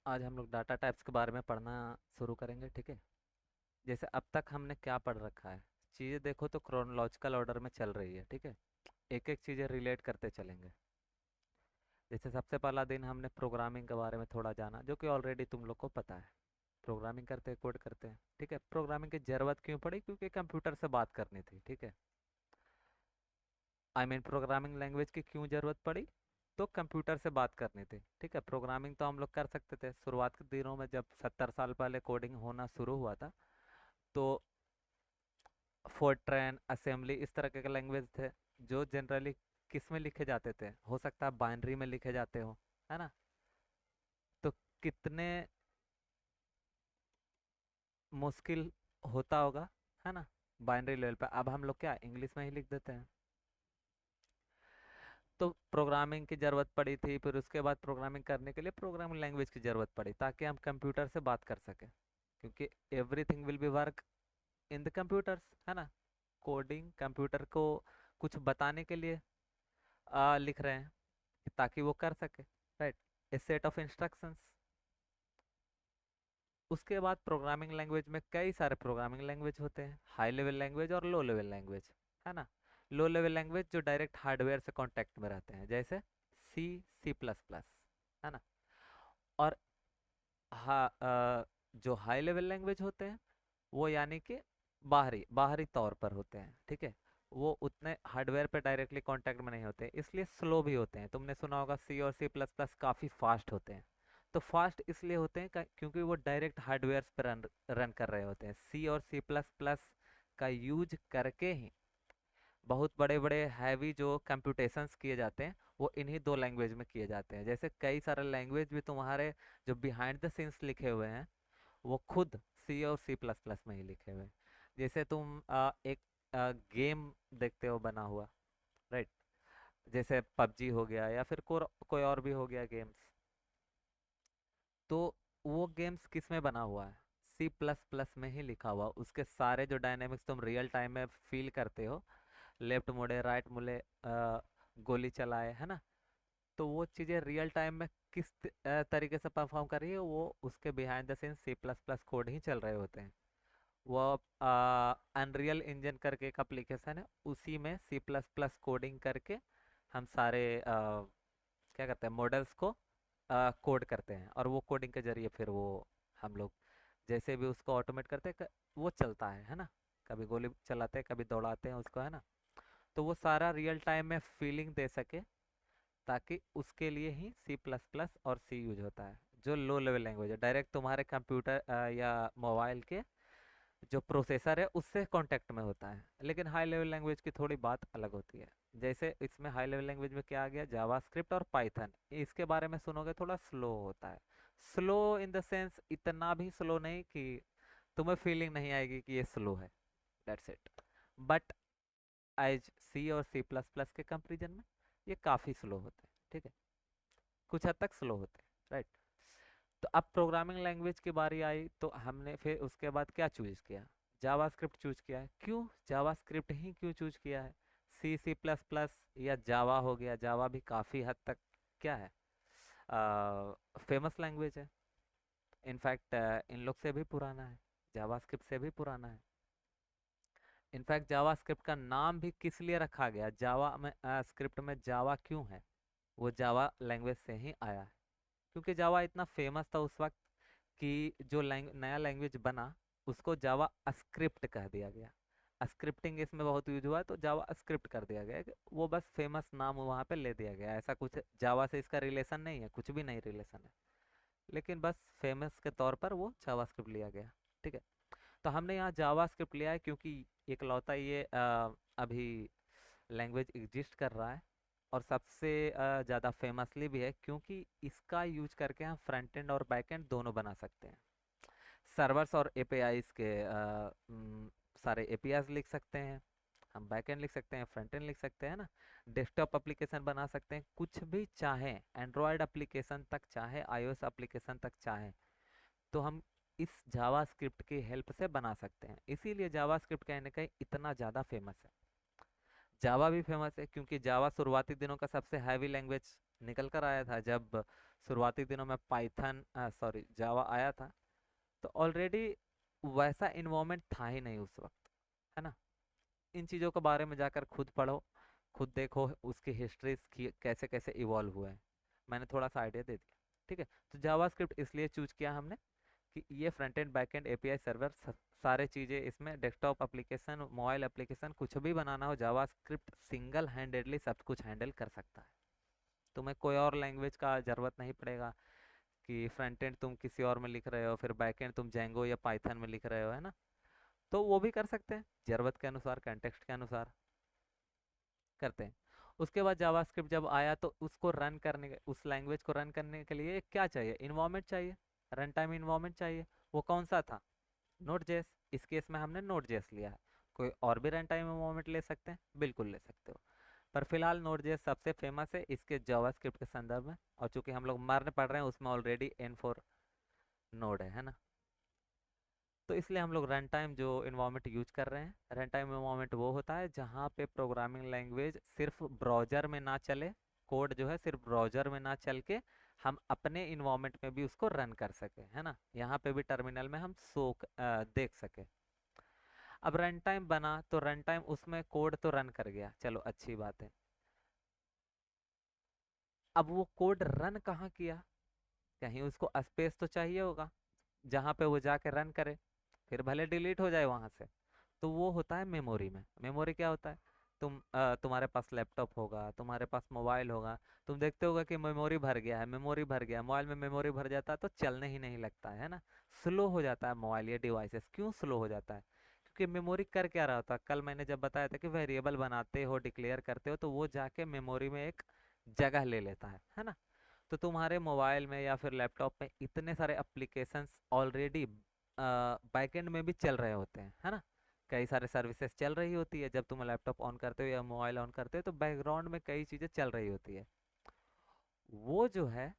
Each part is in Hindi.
आज हम लोग डाटा टाइप्स के बारे में पढ़ना शुरू करेंगे, ठीक है। जैसे अब तक हमने क्या पढ़ रखा है, चीज़ें देखो तो क्रोनोलॉजिकल ऑर्डर में चल रही है, ठीक है। एक एक चीज़ें रिलेट करते चलेंगे। जैसे सबसे पहला दिन हमने प्रोग्रामिंग के बारे में थोड़ा जाना, जो कि ऑलरेडी तुम लोग को पता है। प्रोग्रामिंग करते हैं, कोड करते हैं, ठीक है। प्रोग्रामिंग की ज़रूरत क्यों पड़ी? क्योंकि कंप्यूटर से बात करनी थी, ठीक है। प्रोग्रामिंग लैंग्वेज की क्यों ज़रूरत पड़ी? तो कंप्यूटर से बात करनी थी, ठीक है। प्रोग्रामिंग तो हम लोग कर सकते थे शुरुआत के दिनों में, जब 70 साल पहले कोडिंग होना शुरू हुआ था। तो फोर्ट्रैन, असेंबली, इस तरह के लैंग्वेज थे जो जनरली किस में लिखे जाते थे? हो सकता है बाइनरी में लिखे जाते हो, है ना। तो कितने मुश्किल होता होगा, है ना, बाइनरी लेवल पे। अब हम लोग क्या इंग्लिश में ही लिख देते हैं। तो प्रोग्रामिंग की ज़रूरत पड़ी थी, फिर उसके बाद प्रोग्रामिंग करने के लिए प्रोग्रामिंग लैंग्वेज की ज़रूरत पड़ी, ताकि हम कंप्यूटर से बात कर सकें। क्योंकि everything will be work in the computers, है ना। कोडिंग कंप्यूटर को कुछ बताने के लिए लिख रहे हैं, ताकि वो कर सके, right. A set of instructions. उसके बाद प्रोग्रामिंग लैंग्वेज में कई सारे प्रोग्रामिंग लैंग्वेज होते हैं, हाई लेवल लैंग्वेज और लो लेवल लैंग्वेज, है ना। लो लेवल लैंग्वेज जो डायरेक्ट हार्डवेयर से कांटेक्ट में रहते हैं, जैसे सी, सी प्लस प्लस, है ना। और जो हाई लेवल लैंग्वेज होते हैं, वो यानी कि बाहरी बाहरी तौर पर होते हैं, ठीक है। वो उतने हार्डवेयर पे डायरेक्टली कांटेक्ट में नहीं होते, इसलिए स्लो भी होते हैं। तुमने सुना होगा सी और सी प्लस प्लस काफ़ी फास्ट होते हैं। तो फास्ट इसलिए होते हैं क्योंकि वो डायरेक्ट हार्डवेयर पर रन रन कर रहे होते हैं। सी और सी प्लस प्लस का यूज करके ही बहुत बड़े बड़े हैवी जो कंप्यूटेशंस किए जाते हैं, वो इन्हीं दो लैंग्वेज में किए जाते हैं। जैसे कई सारे लैंग्वेज भी तुम्हारे जो बिहाइंड द सीन्स लिखे हुए हैं, वो खुद सी और सी प्लस प्लस में ही लिखे हुए हैं। जैसे तुम एक गेम देखते हो बना हुआ, राइट। जैसे पबजी हो गया, या फिर कोई और भी हो गया गेम्स। तो वो गेम्स किस में बना हुआ है? सी प्लस प्लस में ही लिखा हुआ। उसके सारे जो डायनेमिक्स तुम रियल टाइम में फील करते हो, लेफ्ट मुड़े, राइट मुड़े, गोली चलाए, है ना। तो वो चीज़ें रियल टाइम में किस तरीके से परफॉर्म कर रही है, वो उसके behind the scene C plus plus code ही चल रहे होते हैं। वो अनरियल इंजन करके एक एप्लीकेशन है, उसी में सी प्लस प्लस कोडिंग करके हम सारे क्या करते हैं, मॉडल्स को कोड करते हैं। और वो कोडिंग के जरिए फिर वो हम लोग जैसे भी उसको ऑटोमेट करते हैं, वो चलता है ना। कभी गोली चलाते हैं, कभी दौड़ाते हैं उसको, है ना। तो वो सारा रियल टाइम में फीलिंग दे सके, ताकि उसके लिए ही सी प्लस प्लस और सी यूज होता है। जो लो लेवल लैंग्वेज है, डायरेक्ट तुम्हारे कंप्यूटर या मोबाइल के जो प्रोसेसर है उससे कांटेक्ट में होता है। लेकिन हाई लेवल लैंग्वेज की थोड़ी बात अलग होती है। जैसे इसमें हाई लेवल लैंग्वेज में क्या आ गया, जावास्क्रिप्ट और पाइथन। इसके बारे में सुनोगे थोड़ा स्लो होता है। स्लो इन द सेंस इतना भी स्लो नहीं कि तुम्हें फीलिंग नहीं आएगी कि ये स्लो है, दैट्स इट। बट एज सी और सी प्लस प्लस के कंपेरिजन में ये काफ़ी स्लो होते हैं, ठीक है। कुछ हद तक स्लो होते हैं, राइट। तो अब प्रोग्रामिंग लैंग्वेज की बारी आई, तो हमने फिर उसके बाद क्या चूज किया? जावास्क्रिप्ट चूज किया है। क्यों जावास्क्रिप्ट ही क्यों चूज किया है? सी, सी प्लस प्लस या जावा हो गया, जावा भी काफ़ी हद तक क्या है, फेमस लैंग्वेज है। इनफैक्ट इन लोग से भी पुराना है, जावास्क्रिप्ट से भी पुराना है। इनफैक्ट जावास्क्रिप्ट का नाम भी किस लिए रखा गया, जावा में स्क्रिप्ट में जावा क्यों है? वो जावा लैंग्वेज से ही आया है। क्योंकि जावा इतना फेमस था उस वक्त कि जो नया लैंग्वेज बना, उसको जावा स्क्रिप्ट कह दिया गया। स्क्रिप्टिंग इसमें बहुत यूज हुआ है, तो जावा स्क्रिप्ट कर दिया गया कि वो बस फेमस नाम वहाँ पे ले दिया गया। ऐसा कुछ जावा से इसका रिलेशन नहीं है, कुछ भी नहीं रिलेशन है। लेकिन बस फेमस के तौर पर वो जावा स्क्रिप्ट लिया गया, ठीक है। तो हमने यहाँ जावा स्क्रिप्ट लिया है क्योंकि इकलौता ये अभी लैंग्वेज एग्जिस्ट कर रहा है, और सबसे ज़्यादा फेमसली भी है, क्योंकि इसका यूज करके हम फ्रंट एंड और बैक एंड दोनों बना सकते हैं। सर्वर्स और एपीआईज के सारे एपीआईज लिख सकते हैं, हम बैक एंड लिख सकते हैं, फ्रंट एंड लिख सकते हैं ना। डेस्कटॉप एप्लीकेशन बना सकते हैं, कुछ भी चाहें, एंड्रॉयड एप्लीकेशन तक चाहे, आईओएस एप्लीकेशन तक चाहें, तो हम इस जावास्क्रिप्ट की हेल्प से बना सकते हैं। इसीलिए जावास्क्रिप्ट कहीं ना कहीं इतना ज़्यादा फेमस है। जावा भी फेमस है क्योंकि जावा शुरुआती दिनों का सबसे हैवी लैंग्वेज निकल कर आया था। जब शुरुआती दिनों में पाइथन सॉरी जावा आया था तो ऑलरेडी वैसा इन्वायरमेंट था ही नहीं उस वक्त, है ना। इन चीज़ों के बारे में जाकर खुद पढ़ो, खुद देखो उसकी हिस्ट्री कैसे कैसे इवॉल्व हुआ है। मैंने थोड़ा सा आइडिया दे दिया, ठीक है। तो जावास्क्रिप्ट इसलिए चूज किया हमने कि ये front end back and API server सारे चीज़ें इसमें, डेस्कटॉप एप्लीकेशन मोबाइल एप्लीकेशन कुछ भी बनाना हो जावास्क्रिप्ट सिंगल हैंडेडली सब कुछ हैंडल कर सकता है। तुम्हें कोई और लैंग्वेज का ज़रूरत नहीं पड़ेगा कि फ्रंट एंड तुम किसी और में लिख रहे हो फिर बैक एंड तुम जेंगो या पाइथन में लिख रहे हो, है ना। तो वो भी कर सकते हैं ज़रूरत के अनुसार, कंटेक्स्ट के अनुसार करते हैं। उसके बाद जावास्क्रिप्ट जब आया तो उसको रन करने के, उस लैंग्वेज को रन करने के लिए क्या चाहिए, इन्वायरमेंट चाहिए, रन टाइम इन्वायरमेंट चाहिए। वो कौन सा था, नोड जेएस। इस केस में हमने नोड जेएस लिया है। कोई और भी रन टाइम इन्वायरमेंट ले सकते हैं, बिल्कुल ले सकते हो, पर फिलहाल नोड जेएस सबसे फेमस है इसके जावास्क्रिप्ट के संदर्भ में। और चूंकि हम लोग मर्न पढ़ रहे हैं उसमें ऑलरेडी N4 नोड है ना। तो इसलिए हम लोग रन टाइम जो इन्वायरमेंट यूज कर रहे हैं, रन टाइम इन्वायरमेंट वो होता है जहाँ पे प्रोग्रामिंग लैंग्वेज सिर्फ ब्राउजर में ना चले, कोड जो है सिर्फ ब्राउजर में ना चल के हम अपने इन्वायरमेंट में भी उसको रन कर सके, है ना। यहाँ पे भी टर्मिनल में हम देख सके। अब रन टाइम बना तो रन टाइम उसमें कोड तो रन कर गया, चलो अच्छी बात है। अब वो कोड रन कहाँ किया, कहीं उसको स्पेस तो चाहिए होगा जहाँ पे वो जाके रन करे, फिर भले डिलीट हो जाए वहाँ से। तो वो होता है मेमोरी में। मेमोरी क्या होता है, तुम्हारे पास लैपटॉप होगा, तुम्हारे पास मोबाइल होगा, तुम देखते होगा कि मेमोरी भर गया है, मेमोरी भर गया, मोबाइल में मेमोरी भर जाता है तो चलने ही नहीं लगता है ना। स्लो हो जाता है मोबाइल, ये डिवाइसेस क्यों स्लो हो जाता है, क्योंकि मेमोरी कर क्या रहा होता है। कल मैंने जब बताया था कि वेरिएबल बनाते हो, डिक्लेयर करते हो, तो वो जाके मेमोरी में एक जगह ले लेता है ना। तो तुम्हारे मोबाइल में या फिर लैपटॉप में इतने सारे एप्लीकेशंस ऑलरेडी बैकएंड में भी चल रहे होते हैं, है ना। कई सारे सर्विसेज चल रही होती है, जब तुम लैपटॉप ऑन करते हो या मोबाइल ऑन करते हो तो बैकग्राउंड में कई चीज़ें चल रही होती है। वो जो है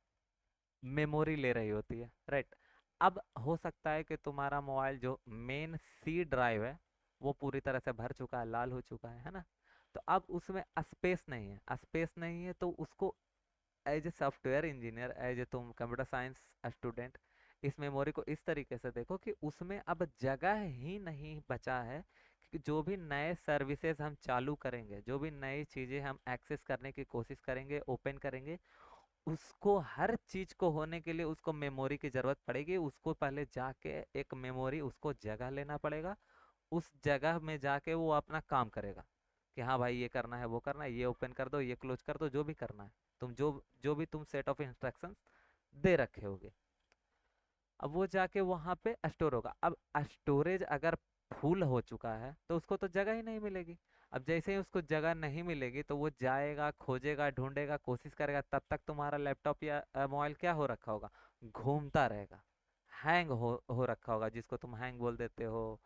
मेमोरी ले रही होती है, राइट। अब हो सकता है कि तुम्हारा मोबाइल जो मेन सी ड्राइव है वो पूरी तरह से भर चुका है, लाल हो चुका है ना। तो अब उसमें स्पेस नहीं है, स्पेस नहीं है तो उसको as a software engineer, as a तुम कंप्यूटर साइंस स्टूडेंट, इस मेमोरी को इस तरीके से देखो कि उसमें अब जगह ही नहीं बचा है कि जो भी नए सर्विसेज हम चालू करेंगे, जो भी नई चीज़ें हम एक्सेस करने की कोशिश करेंगे, ओपन करेंगे, उसको हर चीज को होने के लिए उसको मेमोरी की जरूरत पड़ेगी। उसको पहले जाके एक मेमोरी उसको जगह लेना पड़ेगा, उस जगह में जाके वो अपना काम करेगा कि हाँ भाई ये करना है, वो करना है, ये ओपन कर दो, ये क्लोज कर दो, जो भी करना है तुम, जो जो भी तुम सेट ऑफ इंस्ट्रक्शंस दे रखे होगे, अब वो जाके वहां पे स्टोर होगा। अब स्टोरेज अगर फुल हो चुका है तो उसको तो जगह ही नहीं मिलेगी। अब जैसे ही उसको जगह नहीं मिलेगी तो वो जाएगा, खोजेगा, ढूंढेगा, कोशिश करेगा, तब तक तुम्हारा लैपटॉप या मोबाइल क्या हो रखा होगा, घूमता रहेगा, हैंग हो रखा होगा, जिसको तुम हैंग बोल देते हो,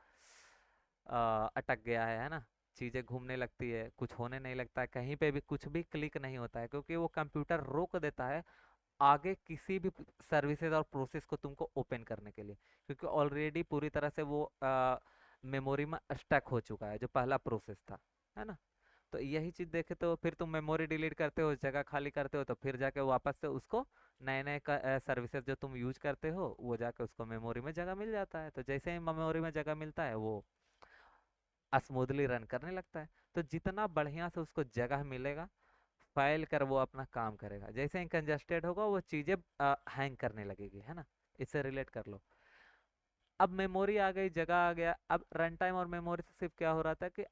अटक गया है ना। चीज़ें घूमने लगती है, कुछ होने नहीं लगता है, कहीं पे भी कुछ भी क्लिक नहीं होता है, क्योंकि वो कंप्यूटर रोक देता है आगे किसी भी सर्विसेज और प्रोसेस को तुमको ओपन करने के लिए, क्योंकि ऑलरेडी पूरी तरह से वो मेमोरी में स्टक हो चुका है जो पहला प्रोसेस था, है ना। तो यही चीज़ देखे तो फिर तुम मेमोरी डिलीट करते हो, जगह खाली करते हो, तो फिर जाके वापस से उसको नए नए सर्विसेज जो तुम यूज करते हो वो जाके उसको मेमोरी में जगह मिल जाता है। तो जैसे ही मेमोरी में जगह मिलता है वो स्मूथली रन करने लगता है। तो जितना बढ़िया से उसको जगह मिलेगा फाइल कर वो अपना काम करेगा, जैसे ही कंजस्टेड होगा वो चीज़ें हैंग करने लगेगी, है ना। इससे रिलेट कर लो। अब मेमोरी आ गई, जगह आ गया, अब रन टाइम और मेमोरी से सिर्फ क्या हो रहा था कि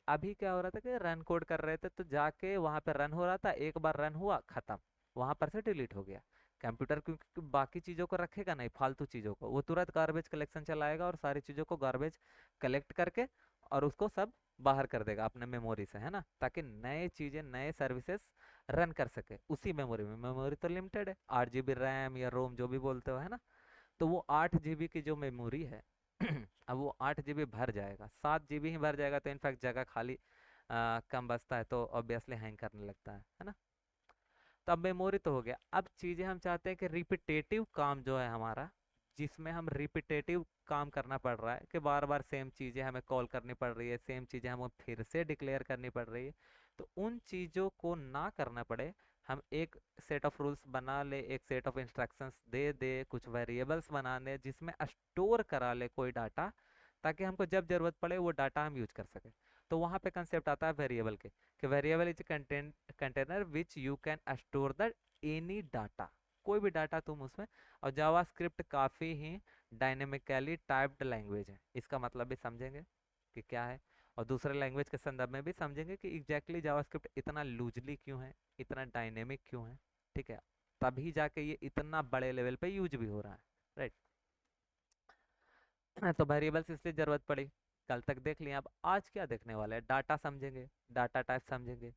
अभी क्या हो रहा था कि रन कोड कर रहे थे तो जाके वहां पे रन हो रहा था, एक बार रन हुआ खत्म, वहां पर से डिलीट हो गया। कंप्यूटर क्योंकि बाकी चीज़ों को रखेगा नहीं, फालतू चीज़ों को, वो तुरंत गार्बेज कलेक्शन चलाएगा और सारी चीज़ों को गार्बेज कलेक्ट करके और उसको सब बाहर कर देगा अपने मेमोरी से, है ना, ताकि नए चीज़ें, नए सर्विसेज रन कर सके उसी मेमोरी में। मेमोरी तो लिमिटेड है, 8 GB रैम या रोम जो भी बोलते हो, है ना। तो वो 8 GB की जो मेमोरी है अब वो 8 GB भर जाएगा, 7 GB ही भर जाएगा, तो इनफैक्ट जगह खाली कम बचता है तो ऑब्वियसली हैंग करने लगता है ना। तो अब मेमोरी तो हो गया, अब चीज़ें हम चाहते हैं कि रिपीटेटिव काम जो है हमारा, जिसमें हम रिपीटेटिव काम करना पड़ रहा है कि बार बार सेम चीज़ें हमें कॉल करनी पड़ रही है, सेम चीज़ें हमें फिर से डिक्लेयर करनी पड़ रही है, तो उन चीज़ों को ना करना पड़े, हम एक सेट ऑफ रूल्स बना ले, एक सेट ऑफ इंस्ट्रक्शंस दे दे, कुछ वेरिएबल्स बना ले जिसमें स्टोर करा ले कोई डाटा, ताकि हमको जब जरूरत पड़े वो डाटा हम यूज कर सके। तो वहाँ पे कंसेप्ट आता है वेरिएबल के, कि variable is container which you can store the any data, कोई भी डाटा तुम उसमें। और जावास्क्रिप्ट काफ़ी ही डायनेमिकली टाइप्ड लैंग्वेज है, इसका मतलब भी समझेंगे कि क्या है, और दूसरे लैंग्वेज के संदर्भ में भी समझेंगे कि एग्जैक्टली जावास्क्रिप्ट इतना लूजली क्यों है, इतना डायनेमिक क्यों है, ठीक है, तभी जाके ये इतना बड़े लेवल पे यूज भी हो रहा है, राइट। तो वेरिएबल्स इसलिए जरूरत पड़ी, कल तक देख लिया। अब आज क्या देखने वाले हैं, डाटा समझेंगे, डाटा टाइप समझेंगे,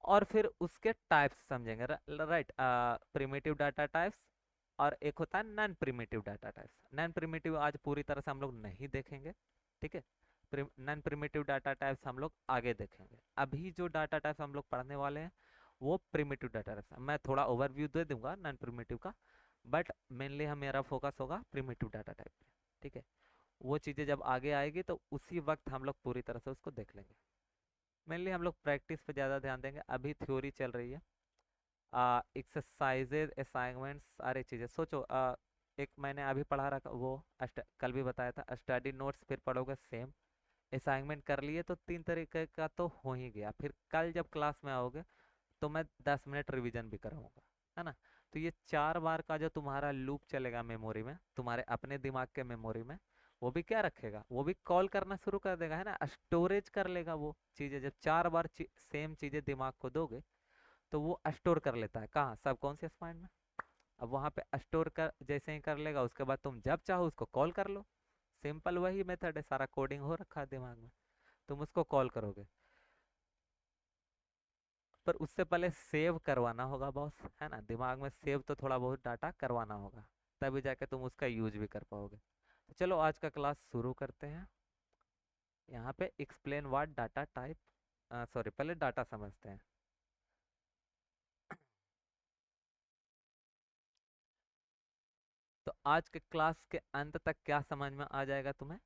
और फिर उसके टाइप्स समझेंगे, राइट। प्रिमिटिव डाटा टाइप्स, और एक होता है non primitive data types. Non primitive आज पूरी तरह से हम लोग नहीं देखेंगे, ठीक है। नॉन प्रिमिटिव डाटा टाइप्स हम लोग आगे देखेंगे। अभी जो डाटा टाइप्स हम लोग पढ़ने वाले हैं वो प्रिमिटिव डाटा टाइप्स। मैं थोड़ा ओवरव्यू दे दूंगा नॉन प्रिमिटिव का, बट मेनली हम मेरा फोकस होगा प्रिमिटिव डाटा टाइप पे, ठीक है। वो चीज़ें जब आगे आएगी तो उसी वक्त हम लोग पूरी तरह से उसको देख लेंगे। मेनली हम लोग प्रैक्टिस पे ज़्यादा ध्यान देंगे, अभी थ्योरी चल रही है। एक्सरसाइजेज, असाइनमेंट्स, सारी चीज़ें सोचो। एक मैंने अभी पढ़ा रखा वो कल भी बताया था, स्टडी नोट्स फिर पढ़ोगे सेम। असाइनमेंट कर लिए तो 3 तरीके का तो हो ही गया, फिर कल जब क्लास में आओगे तो मैं 10 मिनट रिवीजन भी कराऊंगा, है ना। तो ये 4 बार का जो तुम्हारा लूप चलेगा मेमोरी में, तुम्हारे अपने दिमाग के मेमोरी में, वो भी क्या रखेगा, वो भी कॉल करना शुरू कर देगा, है ना, स्टोरेज कर लेगा वो चीज़ें। जब 4 बार सेम चीज़ें दिमाग को दोगे तो वो स्टोर कर लेता है, कहाँ, सबकॉन्शियस माइंड में। अब वहाँ पे स्टोर कर जैसे ही कर लेगा, उसके बाद तुम जब चाहो उसको कॉल कर लो। सिंपल वही मेथड है, सारा कोडिंग हो रखा है दिमाग में, तुम उसको कॉल करोगे। पर उससे पहले सेव करवाना होगा बॉस, है ना, दिमाग में सेव तो थोड़ा बहुत डाटा करवाना होगा, तभी जाके तुम उसका यूज भी कर पाओगे। तो चलो आज का क्लास शुरू करते हैं। यहाँ पे explain what data type, sorry, पहले डाटा समझते हैं। तो आज के क्लास के अंत तक क्या समझ में आ जाएगा तुम्हें,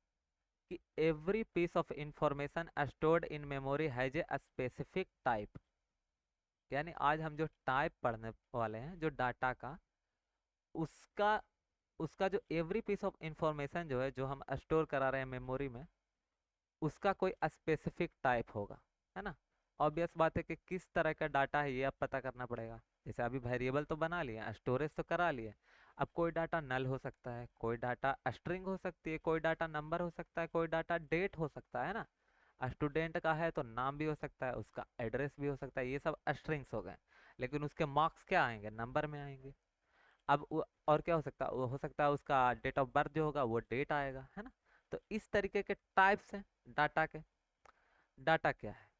कि every piece of information stored in memory has a specific type. यानी आज हम जो टाइप पढ़ने वाले हैं, जो डाटा का, उसका उसका जो एवरी पीस ऑफ इंफॉर्मेशन जो है, जो हम स्टोर करा रहे हैं मेमोरी में, उसका कोई स्पेसिफिक टाइप होगा, है ना। ऑब्वियस बात है कि किस तरह का डाटा है ये अब पता करना पड़ेगा। जैसे अभी वेरिएबल तो बना लिया, स्टोरेज तो करा लिया, अब कोई डाटा नल हो सकता है, कोई डाटा स्ट्रिंग हो सकती है, कोई डाटा नंबर हो सकता है, कोई डाटा डेट हो सकता है ना। स्टूडेंट का है तो नाम भी हो सकता है, उसका एड्रेस भी हो सकता है, ये सब स्ट्रिंग्स हो गए। लेकिन उसके मार्क्स क्या आएंगे, नंबर में आएंगे। अब और क्या हो सकता है, वो हो सकता है उसका डेट ऑफ बर्थ जो होगा वो डेट आएगा, है ना। तो इस तरीके के टाइप्स हैं डाटा के। डाटा क्या है?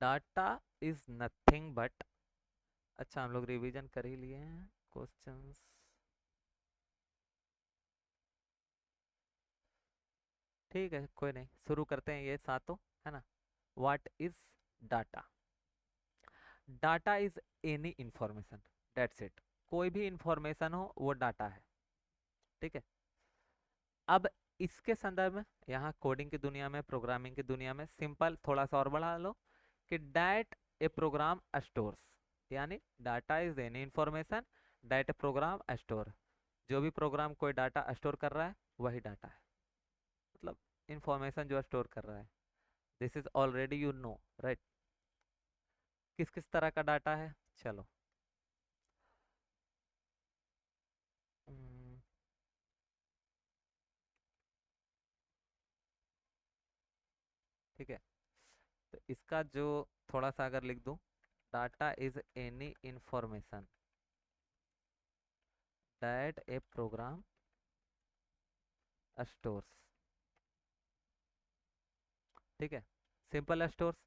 डाटा इज नथिंग बट, अच्छा हम लोग रिवीजन कर ही लिए हैं क्वेश्चंस। ठीक है, कोई नहीं, शुरू करते हैं ये सातों, है ना। What is data? Data is any information, that's it. कोई भी इंफॉर्मेशन हो वो डाटा है, ठीक है। अब इसके संदर्भ में यहाँ कोडिंग की दुनिया में, प्रोग्रामिंग की दुनिया में, सिंपल थोड़ा सा और बढ़ा लो कि डैट ए प्रोग्राम स्टोर्स, यानी data is any information that A program store. जो भी प्रोग्राम कोई डाटा स्टोर कर रहा है वही डाटा है, मतलब इंफॉर्मेशन जो स्टोर कर रहा है। This is already you know, right. किस किस तरह का डाटा है, चलो। हम्म, ठीक है, तो इसका जो थोड़ा सा अगर लिख दूं, data is any information that a program stores, ठीक है, सिंपल स्टोर्स।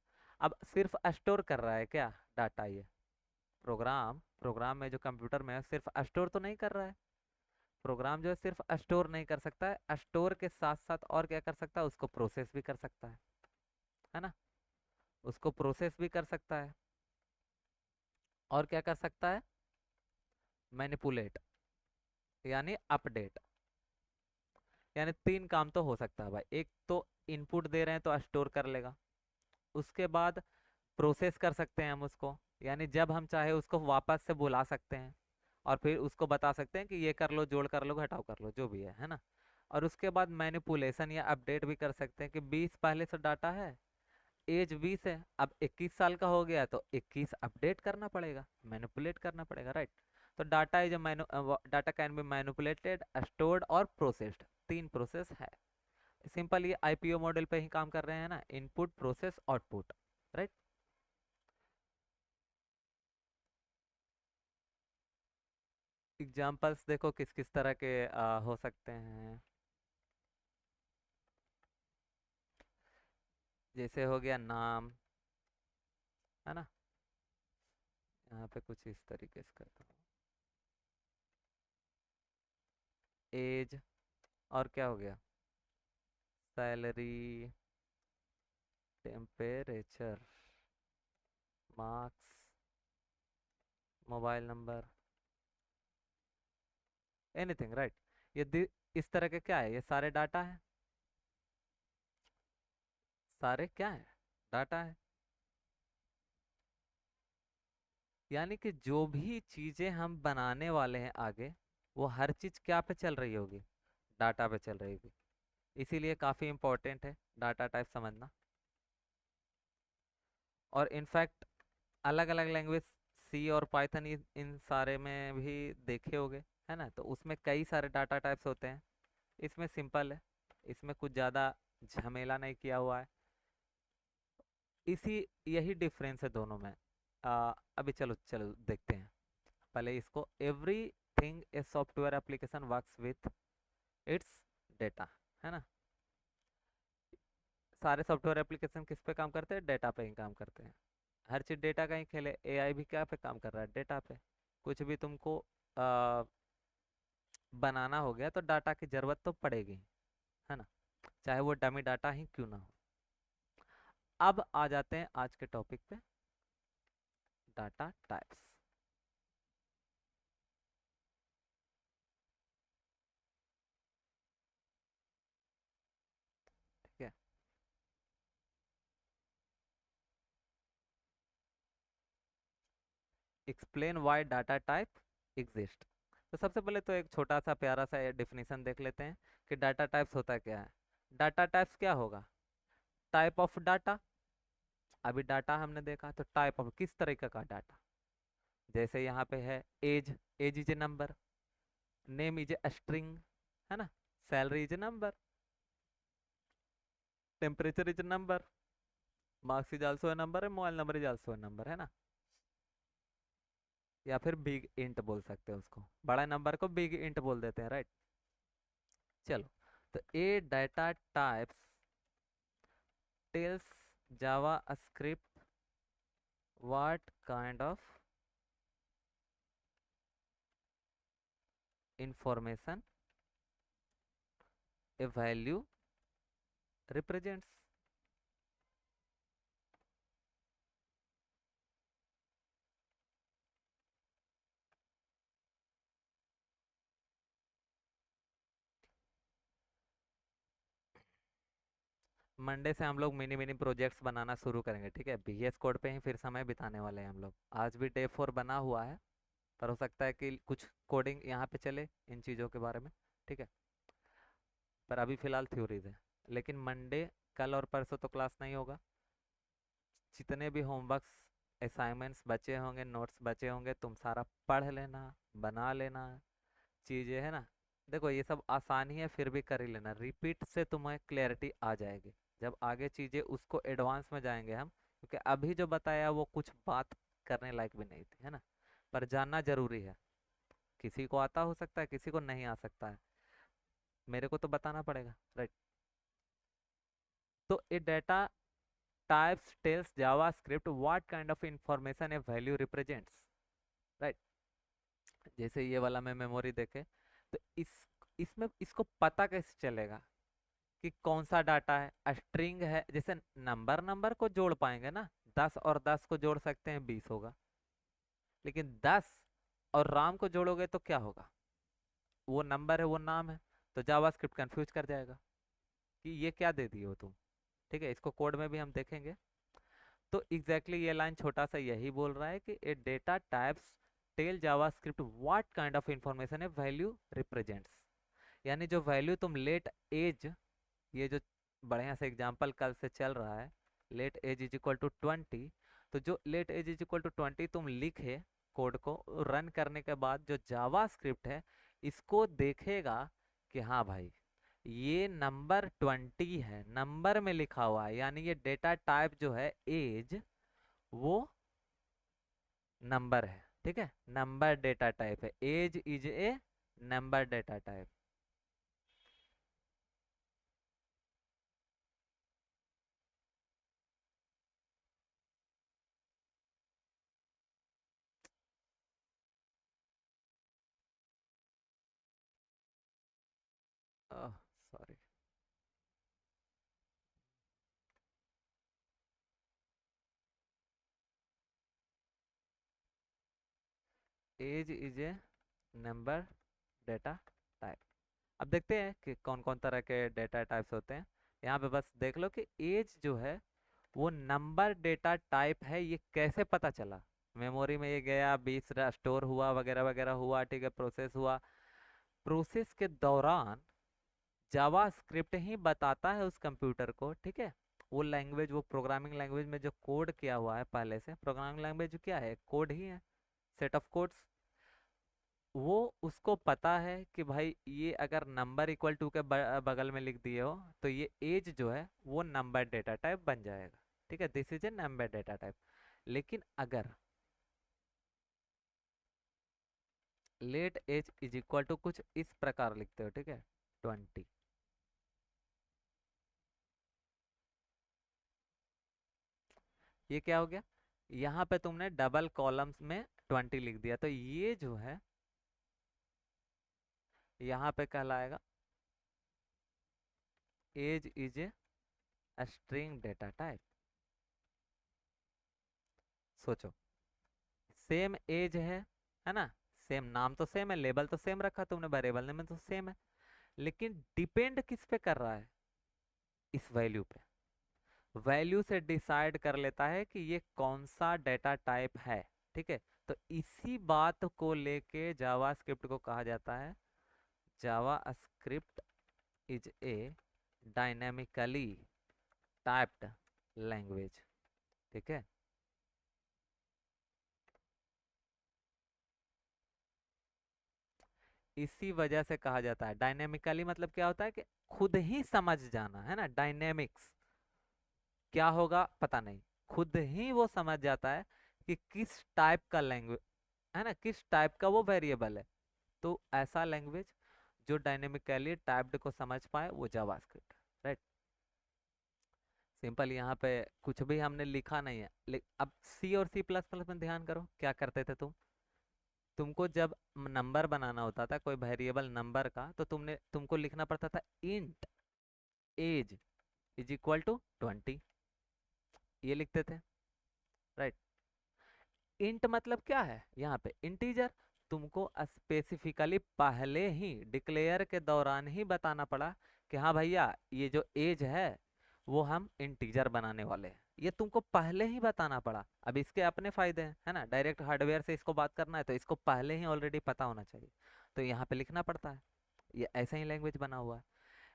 अब सिर्फ स्टोर कर रहा है क्या डाटा, ये प्रोग्राम, प्रोग्राम में जो कंप्यूटर में है सिर्फ स्टोर तो नहीं कर रहा है। प्रोग्राम जो है सिर्फ स्टोर नहीं कर सकता है, स्टोर के साथ साथ और क्या कर सकता है, उसको प्रोसेस भी कर सकता है ना, उसको प्रोसेस भी कर सकता है, और क्या कर सकता है, मैनिपुलेट, यानी अपडेट। यानी तीन काम तो हो सकता है भाई, एक तो इनपुट दे रहे हैं तो स्टोर कर लेगा, उसके बाद प्रोसेस कर सकते हैं हम उसको, यानी जब हम चाहे उसको वापस से बुला सकते हैं, और फिर उसको बता सकते हैं कि ये कर लो, जोड़ कर लो, घटाव कर लो, जो भी है ना। और उसके बाद मैनिपुलेशन या अपडेट भी कर सकते हैं कि 20 पहले से डाटा है, एज 20 है, अब 21 साल का हो गया तो 21 अपडेट करना पड़ेगा, मैनिपुलेट करना पड़ेगा, राइट। तो data is data can be manipulated, stored और प्रोसेस्ड, तीन प्रोसेस है। सिंपल ये आईपीओ मॉडल पे ही काम कर रहे हैं ना, input process output, right. Examples देखो किस किस तरह के हो सकते हैं। जैसे हो गया नाम, है ना, यहाँ पे कुछ इस तरीके से करता हूँ, एज, और क्या हो गया, salary, temperature, marks, mobile number, anything, right. ये इस तरह के क्या है, ये सारे डाटा है, सारे क्या है, डाटा है। यानी कि जो भी चीजें हम बनाने वाले हैं आगे, वो हर चीज क्या पे चल रही होगी, डाटा पे चल रही होगी। इसीलिए काफी इंपॉर्टेंट है डाटा टाइप समझना। और इनफैक्ट अलग अलग लैंग्वेज, सी और पाइथन, इन सारे में भी देखे होगे, है ना, तो उसमें कई सारे डाटा टाइप्स होते हैं। इसमें सिंपल है, इसमें कुछ ज़्यादा झमेला नहीं किया हुआ है। इसी यही डिफरेंस है दोनों में। अभी चलो चलो देखते हैं पहले इसको। Every thing a software application works with its data, है ना। सारे सॉफ्टवेयर एप्लीकेशन किस पे काम करते हैं, डेटा पे ही काम करते हैं। हर चीज़ डेटा का ही खेल है, एआई भी क्या पे काम कर रहा है, डेटा पे। कुछ भी तुमको आ, बनाना हो गया तो डाटा की जरूरत तो पड़ेगी, है ना, चाहे वो डमी डाटा ही क्यों ना हो। अब आ जाते हैं आज के टॉपिक पे, डाटा टाइप्स। ठीक है, explain why data type exist. तो सबसे पहले तो एक छोटा सा प्यारा सा डेफिनेशन देख लेते हैं कि डाटा टाइप्स होता क्या है। डाटा टाइप्स क्या होगा, टाइप ऑफ डाटा। अभी डाटा हमने देखा तो टाइप ऑफ किस तरीके का डाटा। जैसे यहाँ पे है age, age is a number, name is a string, है ना, salary is a number, temperature is a number, marks is also a number है, mobile number is also a number, है ना। या फिर बिग इंट बोल सकते हैं उसको, बड़ा नंबर को बिग इंट बोल देते हैं, राइट। चलो, तो a data types tells JavaScript what kind of information a value represents. Monday से हम लोग मिनी मिनी प्रोजेक्ट्स बनाना शुरू करेंगे, ठीक है, VS कोड पे ही फिर समय बिताने वाले हैं हम लोग। आज भी डे 4 बना हुआ है, पर हो सकता है कि कुछ कोडिंग यहाँ पे चले इन चीज़ों के बारे में, ठीक है। पर अभी फिलहाल थ्योरीज है, लेकिन मंडे, कल और परसों तो क्लास नहीं होगा। जितने भी होमवर्क्स, असाइनमेंट्स बचे होंगे, नोट्स बचे होंगे, तुम सारा पढ़ लेना, बना लेना चीज़ें, है ना। देखो ये सब आसान ही है, फिर भी कर ही लेना, रिपीट से तुम्हें क्लैरिटी आ जाएगी। जब आगे चीज़ें उसको एडवांस में जाएंगे हम, क्योंकि अभी जो बताया वो कुछ बात करने लायक भी नहीं थी, है ना, पर जानना जरूरी है। किसी को आता हो सकता है, किसी को नहीं आ सकता है, मेरे को तो बताना पड़ेगा, राइट। तो ये data types tells JavaScript what kind of information a value represents, right. जैसे ये वाला में मेमोरी देखे, तो इसमें इसको पता कैसे चलेगा कि कौन सा डाटा है, स्ट्रिंग है, जैसे नंबर नंबर को जोड़ पाएंगे ना, 10 और 10 को जोड़ सकते हैं, 20 होगा। लेकिन 10 और राम को जोड़ोगे तो क्या होगा, वो नंबर है वो नाम है, तो जावास्क्रिप्ट कंफ्यूज कर जाएगा कि ये क्या दे दिए हो तुम। ठीक है, इसको कोड में भी हम देखेंगे। तो एग्जैक्टली ये लाइन छोटा सा यही बोल रहा है कि a data types tell JavaScript what kind of information a value represents. यानी जो वैल्यू तुम लेट एज, ये जो बढ़िया से एग्जांपल कल से चल रहा है, let age is equal to 20, तो जो let age is equal to 20 तुम लिखे कोड को रन करने के बाद जो जावा स्क्रिप्ट है इसको देखेगा कि हाँ भाई ये नंबर 20 है, नंबर में लिखा हुआ है, यानी ये डेटा टाइप जो है एज वो नंबर है। ठीक है, नंबर डेटा टाइप है, age is a number data type. Sorry, age is a number data type. अब देखते हैं कि कौन कौन तरह के डेटा टाइप्स होते हैं। यहाँ पे बस देख लो कि एज जो है वो नंबर डेटा टाइप है, ये कैसे पता चला। मेमोरी में ये गया, 20 स्टोर हुआ, वगैरह वगैरह हुआ, ठीक है, प्रोसेस हुआ। प्रोसेस के दौरान जावा स्क्रिप्ट ही बताता है उस कंप्यूटर को, ठीक है, वो लैंग्वेज, वो प्रोग्रामिंग लैंग्वेज में जो कोड किया हुआ है पहले से, प्रोग्रामिंग लैंग्वेज क्या है, कोड ही है, सेट ऑफ कोड्स। वो उसको पता है कि भाई ये अगर नंबर इक्वल टू के बगल में लिख दिए हो तो ये एज जो है वो नंबर डेटा टाइप बन जाएगा। ठीक है, this is a number data type. लेकिन अगर let age is equal to कुछ इस प्रकार लिखते हो, ठीक है, 20, ये क्या हो गया, यहाँ पे तुमने डबल कॉलम्स में 20 लिख दिया, तो ये जो है यहाँ पे कहलाएगा age is a string data type. सोचो, सेम एज है ना, सेम नाम तो सेम है, लेबल तो सेम रखा तुमने, वेरिएबल नेम तो सेम है, लेकिन डिपेंड किस पे कर रहा है, इस वैल्यू पे। वैल्यू से डिसाइड कर लेता है कि ये कौन सा डेटा टाइप है। ठीक है, तो इसी बात को लेके जावा स्क्रिप्ट को कहा जाता है JavaScript is a dynamically typed language. ठीक है, इसी वजह से कहा जाता है डायनेमिकली, मतलब क्या होता है कि खुद ही समझ जाना, है ना, डायनेमिक्स क्या होगा पता नहीं, खुद ही वो समझ जाता है कि किस टाइप का लैंग्वेज, है ना, किस टाइप का वो वेरिएबल है। तो ऐसा लैंग्वेज जो डायनेमिकली टाइप्ड को समझ पाए वो जावास्क्रिप्ट, राइट। सिंपल, यहाँ पे कुछ भी हमने लिखा नहीं है। अब सी और सी प्लस प्लस में ध्यान करो क्या करते थे तुम। तुमको जब नंबर बनाना होता था कोई वेरिएबल नंबर का, तो तुमको लिखना पड़ता था int age is equal to 20, ये लिखते थे, राइट। इंट मतलब क्या है, यहाँ पे इंटीजर। तुमको स्पेसिफिकली पहले ही डिक्लेयर के दौरान ही बताना पड़ा कि हाँ भैया ये जो एज है वो हम इंटीजर बनाने वाले हैं, ये तुमको पहले ही बताना पड़ा। अब इसके अपने फायदे हैं, है ना, डायरेक्ट हार्डवेयर से इसको बात करना है तो इसको पहले ही ऑलरेडी पता होना चाहिए, तो यहाँ पे लिखना पड़ता है। ये ऐसा ही लैंग्वेज बना हुआ है।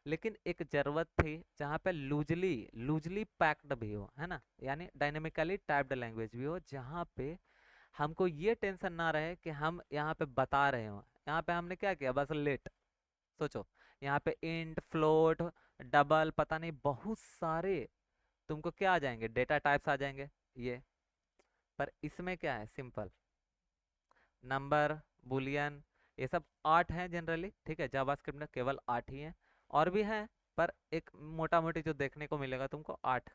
लेकिन एक जरूरत थी जहाँ पे लूजली लूजली पैक्ड भी हो, है ना, यानी डायनेमिकली टाइप्ड लैंग्वेज भी हो, जहाँ पे हमको ये टेंशन ना रहे कि हम यहाँ पे बता रहे हो। यहाँ पे हमने क्या किया, बस लेट, सोचो, यहाँ पे इंट, फ्लोट, डबल, पता नहीं बहुत सारे तुमको क्या आ जाएंगे, डेटा टाइप्स आ जाएंगे ये। पर इसमें क्या है, सिंपल, नंबर, बुलियन, ये सब 8 हैं जनरली। ठीक है, जावास्क्रिप्ट में केवल 8 ही हैं, और भी हैं, पर एक मोटा मोटी जो देखने को मिलेगा तुमको 8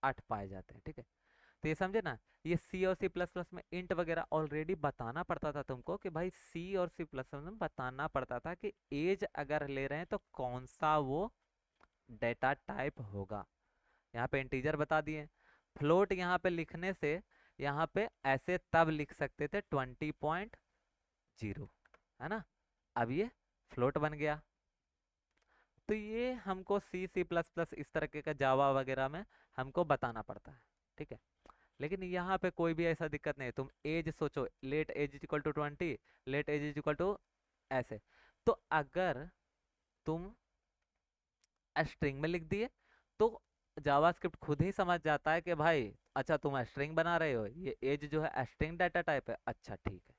8 पाए जाते हैं। ठीक है, तो ये समझे ना, ये सी और सी प्लस प्लस में इंट वगैरह ऑलरेडी बताना पड़ता था तुमको कि भाई सी और सी प्लस प्लस में बताना पड़ता था कि एज अगर ले रहे हैं तो कौन सा वो डेटा टाइप होगा। यहाँ पे इंटीजर बता दिए। फ्लोट यहाँ पे लिखने से यहाँ पे ऐसे तब लिख सकते थे 20.0, है ना। अब ये फ्लोट बन गया। तो ये हमको सी सी प्लस प्लस इस तरह का जावा वगैरह में हमको बताना पड़ता है, ठीक है। लेकिन यहाँ पे कोई भी ऐसा दिक्कत नहीं है। तुम एज सोचो, let age is equal to 20, let age is equal to ऐसे। तो अगर तुम स्ट्रिंग में लिख दिए तो जावास्क्रिप्ट खुद ही समझ जाता है कि भाई अच्छा तुम स्ट्रिंग बना रहे हो, ये एज जो है स्ट्रिंग डाटा टाइप है, अच्छा ठीक है।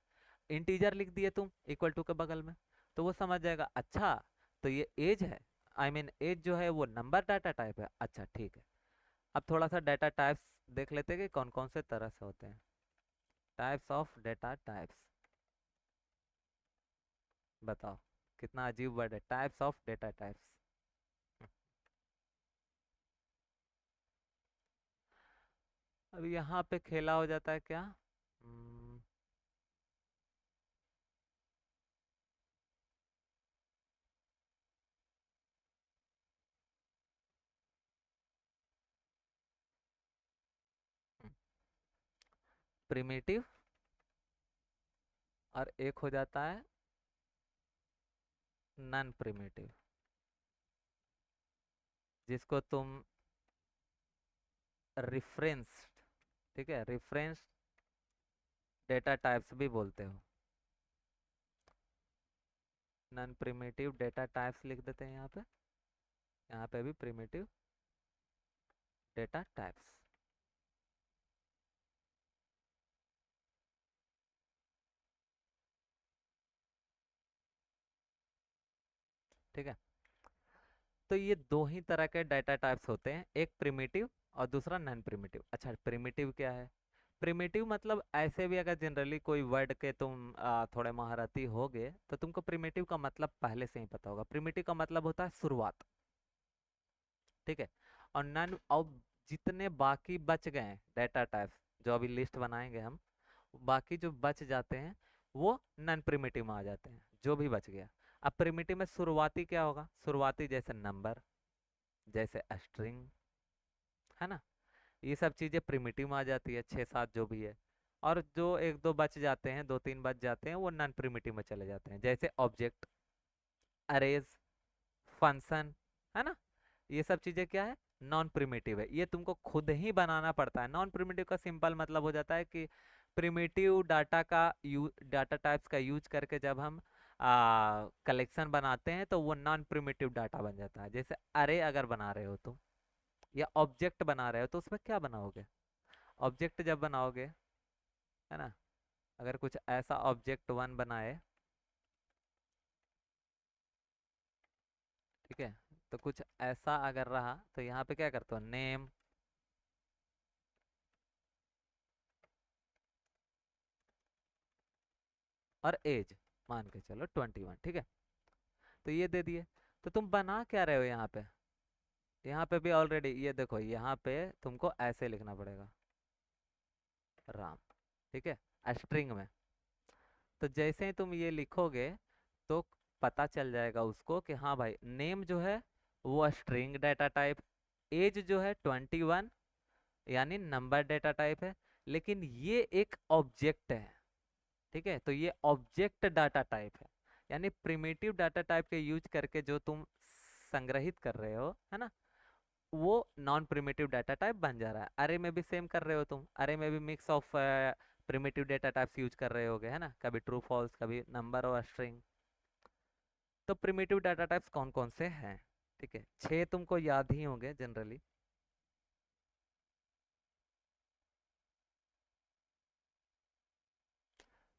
इंटीजर लिख दिए तुम इक्वल टू के बगल में, तो वो समझ जाएगा अच्छा तो ये एज है, आई मीन एज जो है वो नंबर डाटा टाइप है, अच्छा ठीक है। अब थोड़ा सा डाटा टाइप्स देख लेते हैं कि कौन कौन से तरह से होते हैं। टाइप्स ऑफ डेटा टाइप्स, बताओ कितना अजीब वर्ड है, टाइप्स ऑफ डेटा टाइप्स। अब यहाँ पे खेला हो जाता है क्या, प्रिमिटिव, और एक हो जाता है नॉन प्रिमिटिव, जिसको तुम रिफरेंस, ठीक है, रिफरेंस डेटा टाइप्स भी बोलते हो। नॉन प्रिमिटिव डेटा टाइप्स लिख देते हैं यहाँ पे भी प्रिमिटिव डेटा टाइप्स, ठीक है। तो ये दो ही तरह के डाटा टाइप्स होते हैं, एक प्रिमिटिव और दूसरा नॉन प्रिमिटिव। अच्छा प्रिमिटिव क्या है, प्रिमिटिव मतलब ऐसे भी अगर जनरली कोई वर्ड के तुम थोड़े महारथी होगे तो तुमको प्रिमिटिव का मतलब पहले से ही पता होगा। प्रिमिटिव का मतलब होता है शुरुआत, ठीक है। और नॉन, अब जितने बाकी बच गए डाटा टाइप्स जो अभी लिस्ट बनाएंगे हम, बाकी जो बच जाते हैं वो नॉन प्रिमिटिव में आ जाते हैं, जो भी बच गया। अब प्रिमिटिव में शुरुआती क्या होगा, शुरुआती जैसे नंबर, जैसे स्ट्रिंग, है ना, ये सब चीजें प्रिमिटिव में आ जाती है, 6 7 जो भी है। और जो एक दो बच जाते हैं, 2 3 बच जाते हैं, वो नॉन प्रिमिटिव में चले जाते हैं, जैसे ऑब्जेक्ट, अरेज, फंक्शन, है ना। ये सब चीजें क्या है, नॉन प्रिमिटिव है, ये तुमको खुद ही बनाना पड़ता है। नॉन प्रिमिटिव का सिंपल मतलब हो जाता है कि प्रिमिटिव डाटा का डाटा टाइप्स का यूज करके जब हम कलेक्शन बनाते हैं तो वो नॉन प्रिमिटिव डाटा बन जाता है। जैसे अरे अगर बना रहे हो तुम, या ऑब्जेक्ट बना रहे हो, तो उसमें क्या बनाओगे, ऑब्जेक्ट जब बनाओगे, है ना, अगर कुछ ऐसा ऑब्जेक्ट वन बनाए, ठीक है, तो कुछ ऐसा अगर रहा तो यहाँ पे क्या करते हो, नेम, और एज मान के चलो 21, ठीक है। तो ये दे दिए, तो तुम बना क्या रहे हो यहाँ पे, यहाँ पे भी ऑलरेडी ये देखो, यहाँ पे तुमको ऐसे लिखना पड़ेगा राम, ठीक है, स्ट्रिंग में। तो जैसे ही तुम ये लिखोगे तो पता चल जाएगा उसको कि हाँ भाई नेम जो है वो स्ट्रिंग डाटा टाइप, एज जो है 21 यानी नंबर डेटा टाइप है, लेकिन ये एक ऑब्जेक्ट है, ठीक है। तो ये ऑब्जेक्ट डाटा टाइप है, यानी प्रिमिटिव डाटा टाइप के यूज करके जो तुम संग्रहित कर रहे हो, है ना, वो नॉन प्रिमिटिव डाटा टाइप बन जा रहा है। अरे में भी सेम कर रहे हो तुम, अरे में भी mix of primitive data types use कर रहे होगे, है ना, कभी ट्रू फॉल्स, कभी नंबर और स्ट्रिंग। तो प्रिमिटिव डाटा टाइप्स कौन कौन से हैं, ठीक है, 6 तुमको याद ही होंगे जनरली।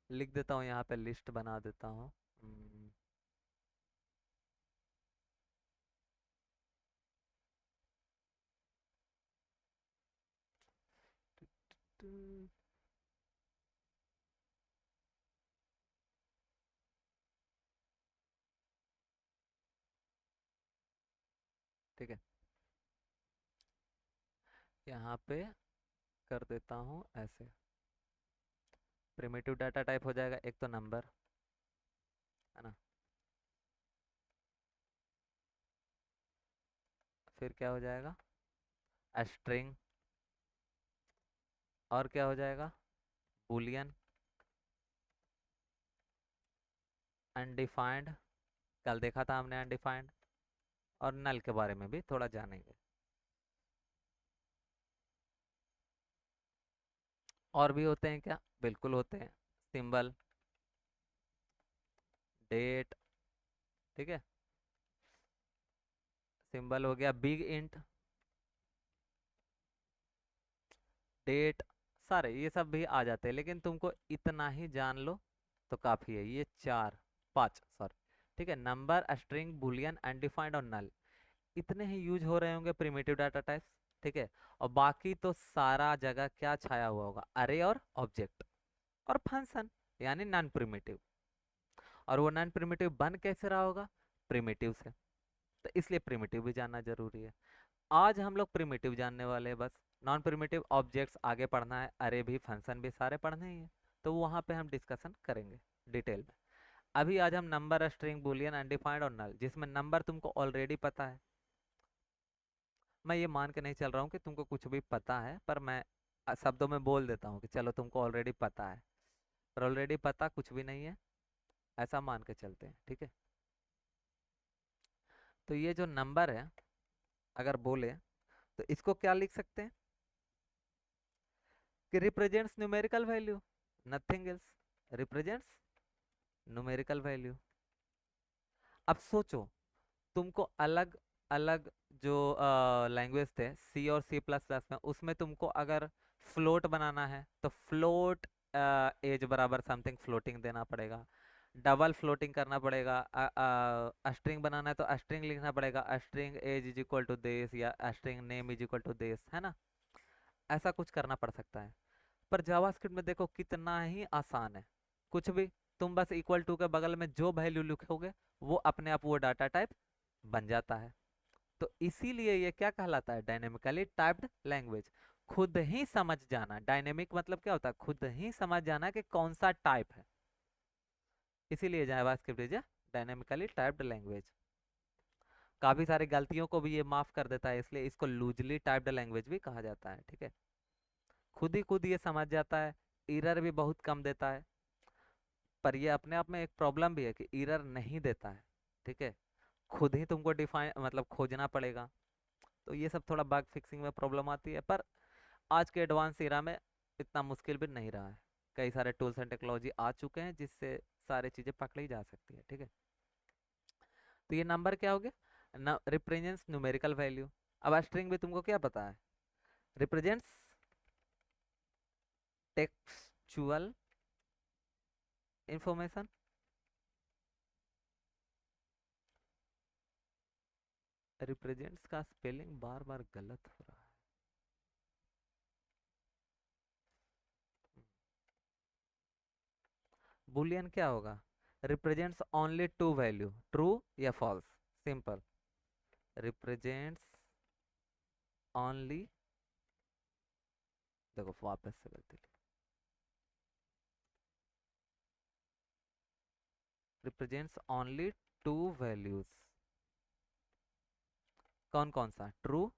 लिख देता हूँ यहाँ पे, लिस्ट बना देता हूँ। हम्म, ठीक है, यहाँ पे कर देता हूँ ऐसे। प्रिमिटिव डाटा टाइप हो जाएगा एक तो नंबर, है ना, फिर क्या हो जाएगा, स्ट्रिंग, और क्या हो जाएगा, बूलियन, अनडिफाइंड, कल देखा था हमने अनडिफाइंड। और नल के बारे में भी थोड़ा जानेंगे। और भी होते हैं क्या? बिल्कुल होते हैं। सिंबल, डेट, ठीक है। सिंबल हो गया बिग इंट, डेट, सारे ये सब भी आ जाते हैं, लेकिन तुमको इतना ही जान लो तो काफी है। ये चार, पांच सॉरी, ठीक है। नंबर, स्ट्रिंग, बुलियन, अनडिफाइंड और नल, इतने ही यूज हो रहे होंगे प्रिमिटिव डाटा टाइप्स, ठीक है। और बाकी तो सारा जगह क्या छाया हुआ होगा? अरे और ऑब्जेक्ट और फंक्शन, यानी नॉन प्रिमिटिव। और वो नॉन प्रिमिटिव बन कैसे रहा होगा? प्रिमिटिव से। तो इसलिए प्रिमिटिव भी जानना जरूरी है। आज हम लोग प्रिमिटिव जानने वाले हैं बस। नॉन प्रिमिटिव ऑब्जेक्ट्स आगे पढ़ना है, अरे भी फंक्शन भी सारे पढ़ने ही है, तो वहां पे हम डिस्कशन करेंगे डिटेल में। अभी आज हम नंबर, स्ट्रिंग, बुलियन, अनडिफाइंड और नल, जिसमें नंबर तुमको ऑलरेडी पता है। मैं ये मान के नहीं चल रहा हूँ कि तुमको कुछ भी पता है, पर मैं शब्दों में बोल देता हूँ कि चलो तुमको ऑलरेडी पता है। पर ऑलरेडी पता कुछ भी नहीं है, ऐसा मान के चलते हैं, ठीक है। तो ये जो नंबर है, अगर बोले तो इसको क्या लिख सकते हैं कि represents numerical value, nothing else, represents numerical value. अब सोचो, तुमको अलग अलग जो लैंग्वेज थे सी और सी प्लस प्लस में, उसमें तुमको अगर फ्लोट बनाना है तो फ्लोट एज बराबर समथिंग फ्लोटिंग देना पड़ेगा। डबल फ्लोटिंग करना पड़ेगा। स्ट्रिंग बनाना है तो स्ट्रिंग लिखना पड़ेगा, string age is equal to this, या string name is equal to this, है ना। ऐसा कुछ करना पड़ सकता है। पर जावास्क्रिप्ट में देखो कितना ही आसान है। कुछ भी, तुम बस इक्वल टू के बगल में जो वैल्यू लिखोगे वो अपने आप वो डाटा टाइप बन जाता है। तो इसीलिए ये क्या कहलाता है? Dynamically typed language. खुद ही समझ जाना, डायनेमिक मतलब क्या होता है? खुद ही समझ जाना कि कौन सा टाइप है। इसीलिए JavaScript is dynamically typed language. काफी सारी गलतियों को भी ये माफ कर देता है, इसलिए इसको लूजली टाइप्ड लैंग्वेज भी कहा जाता है, ठीक है। खुद ये समझ जाता है, एरर भी बहुत कम देता है। पर ये अपने आप में एक प्रॉब्लम भी है कि एरर नहीं देता है, ठीक है। खुद ही तुमको डिफाइन मतलब खोजना पड़ेगा। तो ये सब थोड़ा बग फिक्सिंग में प्रॉब्लम आती है, पर आज के एडवांस एरा में इतना मुश्किल भी नहीं रहा है। कई सारे टूल्स एंड टेक्नोलॉजी आ चुके हैं जिससे सारी चीज़ें पकड़ी जा सकती है, ठीक है। तो ये नंबर क्या हो गया? Represents numerical value. अब स्ट्रिंग भी तुमको क्या पता है? Represents textual information. रिप्रेजेंट्स का स्पेलिंग बार बार गलत हो रहा है। बुलियन क्या होगा? Represents only two value, true या फॉल्स। सिंपल, रिप्रेजेंट्स ओनली, देखो वापस से गलती, रिप्रेजेंट्स ओनली टू वैल्यूज। कौन कौन सा? ट्रू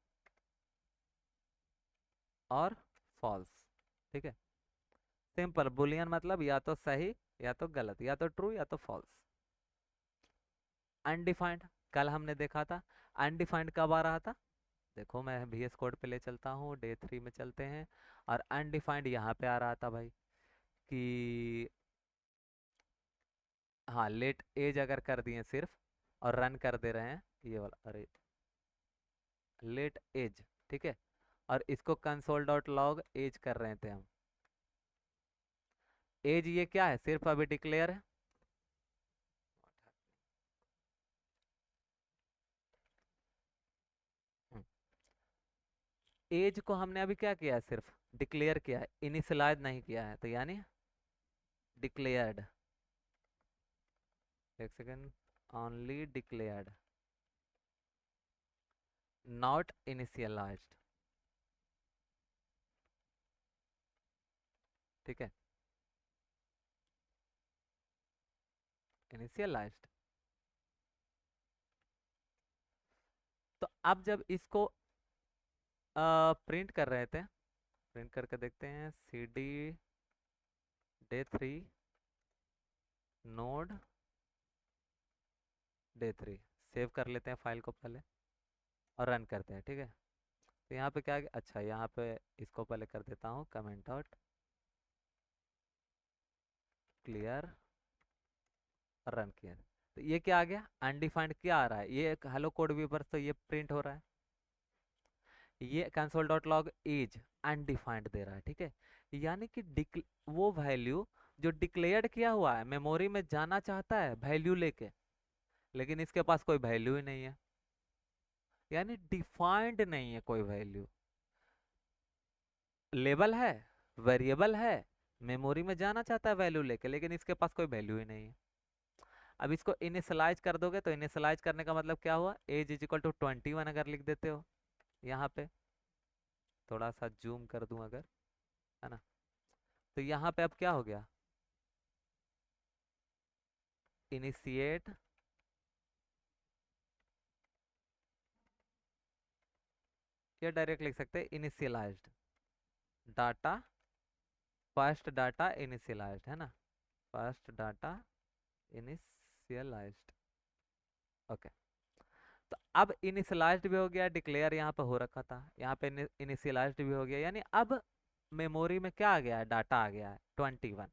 और फॉल्स, ठीक है। सिंपल, बुलियन मतलब या तो सही या तो गलत, या तो ट्रू या तो फॉल्स। अनडिफाइंड, कल हमने देखा था। अनडिफाइंड कब आ रहा था? देखो मैं VS कोड पे ले चलता हूँ, डे 3 में चलते हैं। और अनडिफाइंड यहाँ पे आ रहा था भाई कि हाँ, लेट एज अगर कर दिए सिर्फ और रन कर दे रहे हैं, ये वाला, अरे लेट एज, ठीक है। और इसको कंसोल डॉट लॉग एज कर रहे थे हम। एज ये क्या है? सिर्फ अभी डिक्लेयर है। एज को हमने अभी क्या किया है? सिर्फ डिक्लेयर किया है, इनिशियलाइज नहीं किया है, तो यानी डिक्लेयर्ड। एक second, only declared, not initialised, ठीक है। इनिशियलाइज्ड। तो अब जब इसको प्रिंट कर रहे थे, प्रिंट करके देखते हैं, CD day 3 node day 3। Save कर लेते हैं फाइल को पहले और रन करते हैं, ठीक है। तो यहाँ पे क्या, अच्छा यहाँ पे इसको पहले कर देता हूँ कमेंट आउट, क्लियर, रन किया। तो ये क्या आ गया, अनडिफाइंड क्या आ रहा है, ये हेलो कोड व्यूवर तो ये प्रिंट हो रहा है, ये console dot log is undefined दे रहा है, ठीक है। यानी कि वो वैल्यू जो डिक्लेयर्ड किया हुआ है मेमोरी में जाना चाहता है वैल्यू लेके, लेकिन इसके पास कोई वैल्यू ही नहीं है, यानी डिफाइंड नहीं है कोई वैल्यू। लेबल है, वेरिएबल है, मेमोरी में जाना चाहता है वैल्यू लेके, लेकिन इसके पास कोई वैल्यू ही नहीं है। अब इसको इनिशियलाइज कर दोगे तो इनिशियलाइज करने का मतलब क्या हुआ, एज इज इक्वल टू 21 अगर लिख देते हो यहाँ पे, थोड़ा सा जूम कर दूं अगर, है ना, तो यहाँ पे अब क्या हो गया, इनिशिएट या डायरेक्ट लिख सकते हैं initialised data, first data initialised, है ना, फर्स्ट डाटा इनिशियलाइज्ड, ओके। तो अब इनिशियलाइज्ड भी हो गया, डिक्लेयर यहाँ पे हो रखा था, यहाँ पे इनिशियलाइज्ड भी हो गया, यानी अब मेमोरी में क्या आ गया है, डाटा आ गया है 21।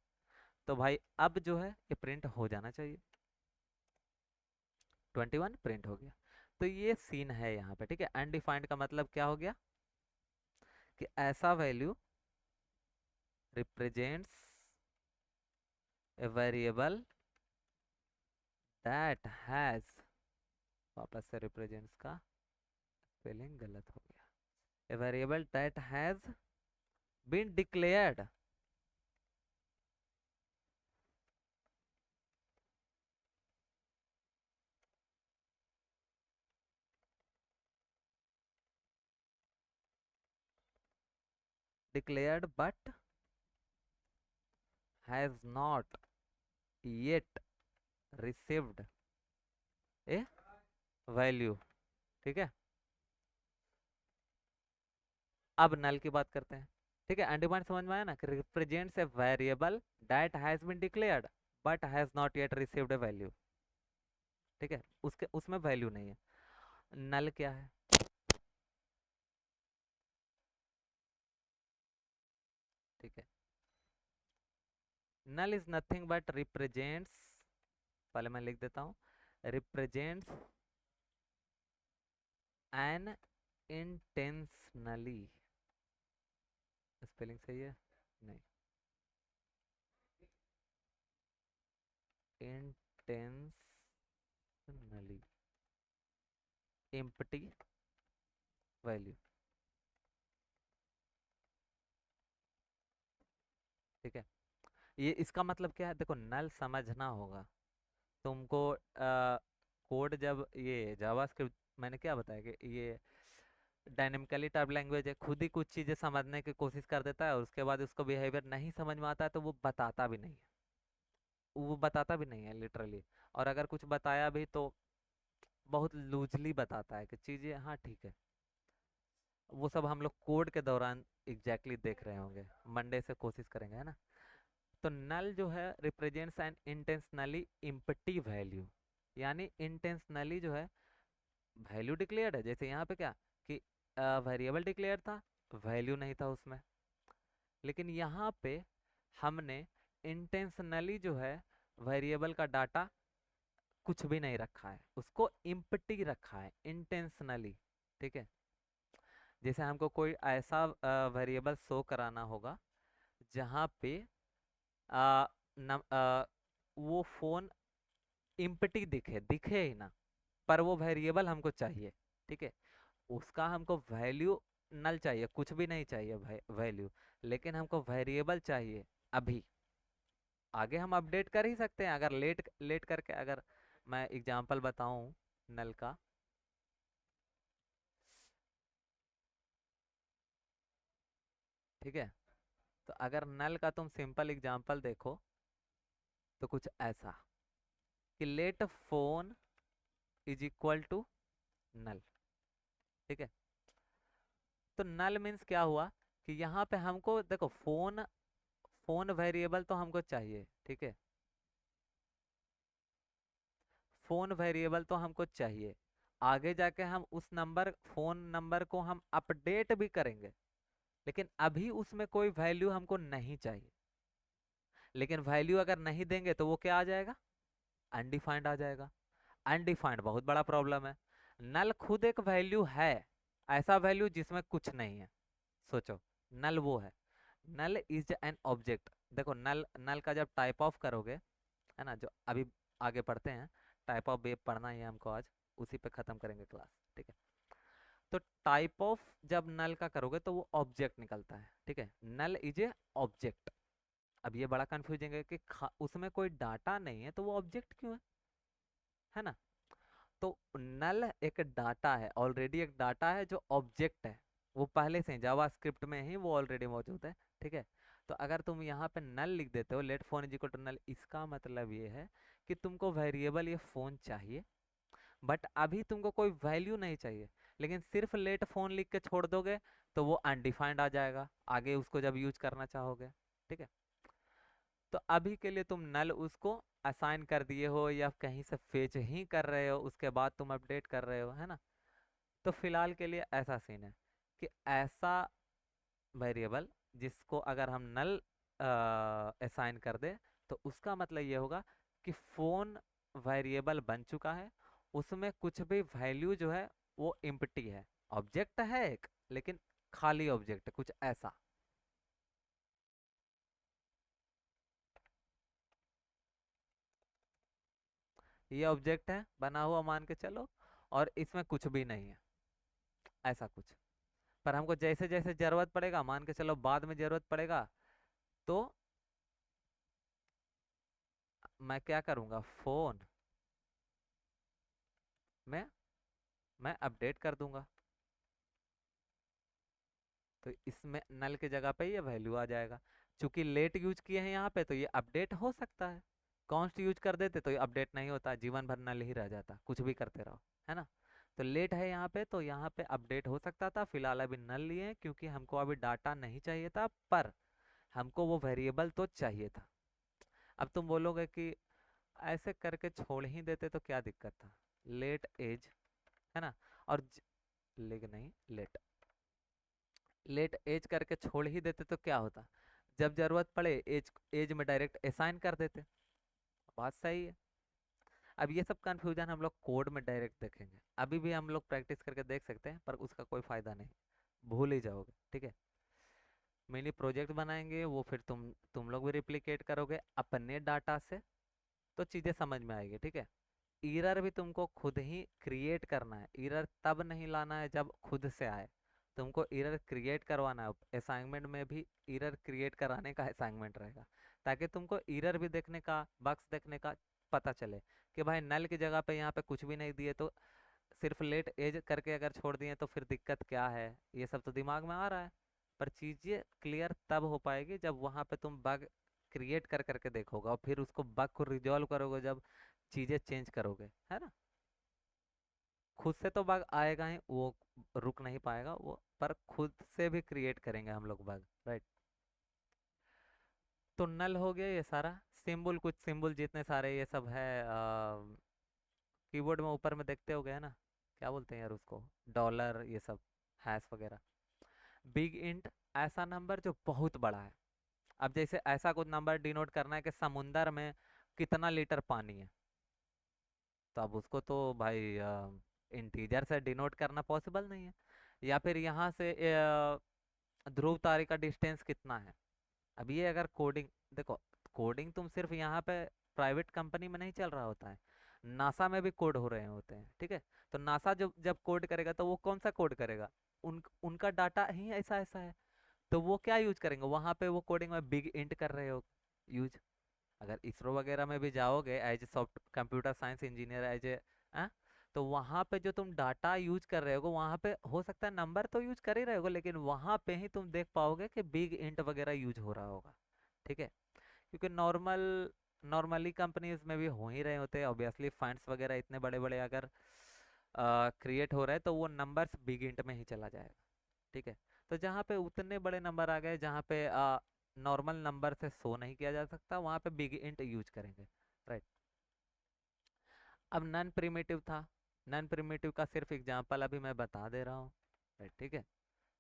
तो भाई अब जो है ये प्रिंट हो जाना चाहिए, 21 प्रिंट हो गया। तो ये सीन है यहाँ पे, ठीक है। अनडिफाइंड का मतलब क्या हो गया कि ऐसा value represents a variable that has, वापस से रिप्रेजेंट्स का स्पेलिंग गलत हो गया, a variable that has been declared, declared but has not yet received a value, ठीक है। अब नल की बात करते हैं, ठीक है। अनडिफाइंड समझ में आया ना, कि represents a variable that has been declared but has not yet received a value, ठीक है, उसके उसमें वैल्यू नहीं है। नल क्या है, ठीक है, null is nothing but represents, पहले मैं लिख देता हूं, रिप्रेजेंट्स एन इंटेंशनली, स्पेलिंग सही है, नहीं, इंटेंशनली एम्प्टी वैल्यू, ठीक है। ये इसका मतलब क्या है, देखो नल समझना होगा तुमको, कोड जब ये जावास्क्रिप्ट, मैंने क्या बताया कि ये डायनेमिकली टाइप लैंग्वेज है, खुद ही कुछ चीजें समझने की कोशिश कर देता है और उसके बाद उसको बिहेवियर नहीं समझ में आता है तो वो बताता भी नहीं है, वो बताता भी नहीं है लिटरली। और अगर कुछ बताया भी तो बहुत लूजली बताता है कि चीजें, हाँ ठीक है, वो सब हम लोग कोड के दौरान एग्जैक्टली देख रहे होंगे, मंडे से कोशिश करेंगे, है ना। तो नल जो है represents an intentionally empty value, यानी इंटेंशनली जो है वैल्यू डिक्लेयर्ड है, जैसे यहाँ पे क्या कि वेरिएबल डिक्लेयर था, वैल्यू नहीं था उसमें, लेकिन यहाँ पे हमने इंटेंशनली जो है वेरिएबल का डाटा कुछ भी नहीं रखा है, उसको इम्पटी रखा है इंटेंशनली, ठीक है। जैसे हमको कोई ऐसा वेरिएबल शो कराना होगा जहाँ पे आ, वो फोन इम्पटी दिखे, दिखे ही ना, पर वो वेरिएबल हमको चाहिए, ठीक है। उसका हमको वैल्यू नल चाहिए, कुछ भी नहीं चाहिए वैल्यू, लेकिन हमको वेरिएबल चाहिए अभी। आगे हम अपडेट कर ही सकते हैं अगर लेट लेट करके, अगर मैं एग्जांपल बताऊं नल का, ठीक है। तो अगर नल का तुम सिंपल एग्जांपल देखो तो कुछ ऐसा कि let phone is equal to null, ठीक है। तो नल मीन्स क्या हुआ कि यहाँ पे हमको देखो फोन, फोन वेरिएबल तो हमको चाहिए, ठीक है, फोन वेरिएबल तो हमको चाहिए, आगे जाके हम उस नंबर फोन नंबर को हम अपडेट भी करेंगे, लेकिन अभी उसमें कोई वैल्यू हमको नहीं चाहिए। लेकिन वैल्यू अगर नहीं देंगे तो वो क्या आ जाएगा, अनडिफाइंड आ जाएगा। अनडिफाइंड बहुत बड़ा प्रॉब्लम है। नल खुद एक वैल्यू है, ऐसा वैल्यू जिसमें कुछ नहीं है। सोचो, नल वो है, नल इज एन ऑब्जेक्ट। देखो नल, नल का जब टाइप ऑफ करोगे, है ना, जो अभी आगे पढ़ते हैं, टाइप ऑफ वेब पढ़ना ही है हमको आज, उसी पे खत्म करेंगे क्लास, ठीक है। तो टाइप ऑफ जब नल का करोगे तो वो ऑब्जेक्ट निकलता है, ठीक है, नल इज ए ऑब्जेक्ट। अब ये बड़ा कंफ्यूजिंग है कि उसमें कोई डाटा नहीं है तो वो ऑब्जेक्ट क्यों है ना। तो नल एक डाटा है, ऑलरेडी एक डाटा है जो ऑब्जेक्ट है, वो पहले से जावास्क्रिप्ट में ही वो ऑलरेडी मौजूद है, ठीक है। तो अगर तुम यहाँ पे नल लिख देते हो, let phone is equal to null, इसका मतलब ये है कि तुमको वेरिएबल ये फोन चाहिए, बट अभी तुमको कोई वैल्यू नहीं चाहिए। लेकिन सिर्फ लेट फोन लिख के छोड़ दोगे तो वो अनडिफाइंड आ जाएगा आगे उसको जब यूज करना चाहोगे, ठीक है। तो अभी के लिए तुम नल उसको असाइन कर दिए हो या कहीं से फेच ही कर रहे हो, उसके बाद तुम अपडेट कर रहे हो, है ना। तो फिलहाल के लिए ऐसा सीन है कि ऐसा वेरिएबल जिसको अगर हम नल असाइन कर दे तो उसका मतलब ये होगा कि फोन वेरिएबल बन चुका है, उसमें कुछ भी वैल्यू जो है वो इम्प्टी है, ऑब्जेक्ट है एक, लेकिन खाली ऑब्जेक्ट है, कुछ ऐसा। ये ऑब्जेक्ट है बना हुआ मान के चलो, और इसमें कुछ भी नहीं है, ऐसा कुछ। पर हमको जैसे जैसे जरूरत पड़ेगा, मान के चलो बाद में जरूरत पड़ेगा, तो मैं क्या करूंगा, फोन में मैं अपडेट कर दूंगा, तो इसमें नल के जगह पे ये वैल्यू आ जाएगा। चूंकि लेट यूज किए हैं यहाँ पे तो ये अपडेट हो सकता है, कॉन्स्ट यूज कर देते तो ये अपडेट नहीं होता, जीवन भर नल ही रह जाता, कुछ भी करते रहो, है ना। तो लेट है यहाँ पे तो यहाँ पे अपडेट हो सकता था, फिलहाल अभी नल लिए हैं क्योंकि हमको अभी डाटा नहीं चाहिए था, पर हमको वो वेरिएबल तो चाहिए था। अब तुम बोलोगे कि ऐसे करके छोड़ ही देते तो क्या दिक्कत था, लेट एज, है ना, और लेकिन नहीं, लेट लेट एज करके छोड़ ही देते तो क्या होता, जब जरूरत पड़े एज, एज में डायरेक्ट असाइन कर देते। बात सही है। अब ये सब कंफ्यूजन हम लोग कोड में डायरेक्ट देखेंगे, अभी भी हम लोग प्रैक्टिस करके देख सकते हैं पर उसका कोई फायदा नहीं, भूल ही जाओगे, ठीक है। मिनी प्रोजेक्ट बनाएंगे, वो फिर तुम लोग भी रिप्लिकेट करोगे अपने डाटा से, तो चीजें समझ में आएगी, ठीक है। ईरर भी तुमको खुद ही क्रिएट करना है, ईरर तब नहीं लाना है जब खुद से आए, तुमको ईरर क्रिएट करवाना है। असाइनमेंट में भी ईरर क्रिएट कराने का असाइनमेंट रहेगा, ताकि तुमको ईरर भी देखने का, बग्स देखने का पता चले कि भाई नल की जगह पे यहाँ पे कुछ भी नहीं दिए तो सिर्फ लेट एज करके अगर छोड़ दिए तो फिर दिक्कत क्या है, ये सब तो दिमाग में आ रहा है। पर चीजें क्लियर तब हो पाएगी जब वहां पे तुम बग क्रिएट कर करके देखोगे और फिर उसको बग को रिजॉल्व करोगे, जब चीजें चेंज करोगे, है ना। खुद से तो बग आएगा ही, वो रुक नहीं पाएगा वो, पर खुद से भी क्रिएट करेंगे हम लोग बग, राइट। तो नल हो गया ये सारा, सिंबल, कुछ सिंबल जितने सारे ये सब है, कीबोर्ड में ऊपर में देखते हो गए ना, क्या बोलते हैं यार उसको, डॉलर, ये सब, हैश वगैरह। बिग इंट, ऐसा नंबर जो बहुत बड़ा है। अब जैसे ऐसा कुछ नंबर डिनोट करना है कि समुंदर में कितना लीटर पानी है, तो अब उसको तो भाई इंटीजर से डिनोट करना पॉसिबल नहीं है। या फिर यहाँ से ध्रुव तारे का डिस्टेंस कितना है। अब ये अगर कोडिंग, देखो कोडिंग तुम सिर्फ यहाँ पे प्राइवेट कंपनी में नहीं चल रहा होता है, नासा में भी कोड हो रहे होते हैं, ठीक है। तो नासा जब जब कोड करेगा तो वो कौन सा कोड करेगा, उनका डाटा ही ऐसा ऐसा है, तो वो क्या यूज करेंगे वहां पे, वो कोडिंग में बिग इंट कर रहे हो यूज। अगर इसरो वगैरह में भी जाओगे as a soft computer science engineer, as a, तो वहां पे जो तुम डाटा यूज कर रहे हो वहां पे हो सकता है नंबर तो यूज कर ही रहे हो, लेकिन वहां पे ही तुम देख पाओगे कि बिग इंट वगैरह यूज हो रहा होगा, ठीक है। क्योंकि नॉर्मली कंपनीज में भी हो ही रहे होते हैं, ऑब्वियसली फंड्स वगैरह इतने बड़े बड़े अगर क्रिएट हो रहे हैं तो वो नंबर्स बिग इंट में ही चला जाएगा, ठीक है। तो जहाँ पे उतने बड़े नंबर आ गए जहाँ पे नॉर्मल नंबर से शो नहीं किया जा सकता, वहाँ पे बिग इंट यूज करेंगे, राइट। अब नॉन प्रिमिटिव था, नॉन प्रिमिटिव का सिर्फ एग्जांपल अभी मैं बता दे रहा हूँ, ठीक है।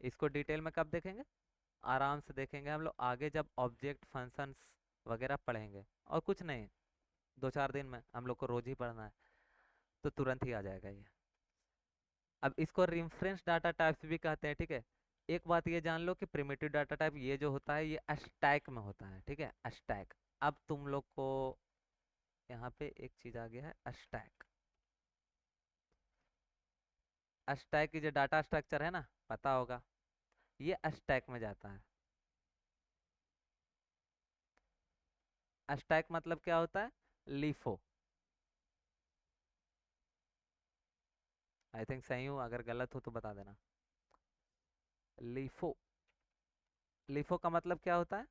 इसको डिटेल में कब देखेंगे, आराम से देखेंगे हम लोग आगे जब ऑब्जेक्ट फंक्शंस वगैरह पढ़ेंगे, और कुछ नहीं, 2-4 दिन में हम लोग को रोज ही पढ़ना है, तो तुरंत ही आ जाएगा ये। अब इसको रेफरेंस डाटा टाइप्स भी कहते हैं, ठीक है। एक बात ये जान लो कि प्रिमिटिव डाटा टाइप ये जो होता है ये स्टैक में होता है, ठीक है, स्टैक। अब तुम लोग को यहाँ पे एक चीज आ गया है, स्टैक। स्टैक की जो डाटा स्ट्रक्चर है ना, पता होगा, ये स्टैक में जाता है। स्टैक मतलब क्या होता है, लीफो। आई थिंक सही हूँ, अगर गलत हो तो बता देना। लीफो, लीफो का मतलब क्या होता है,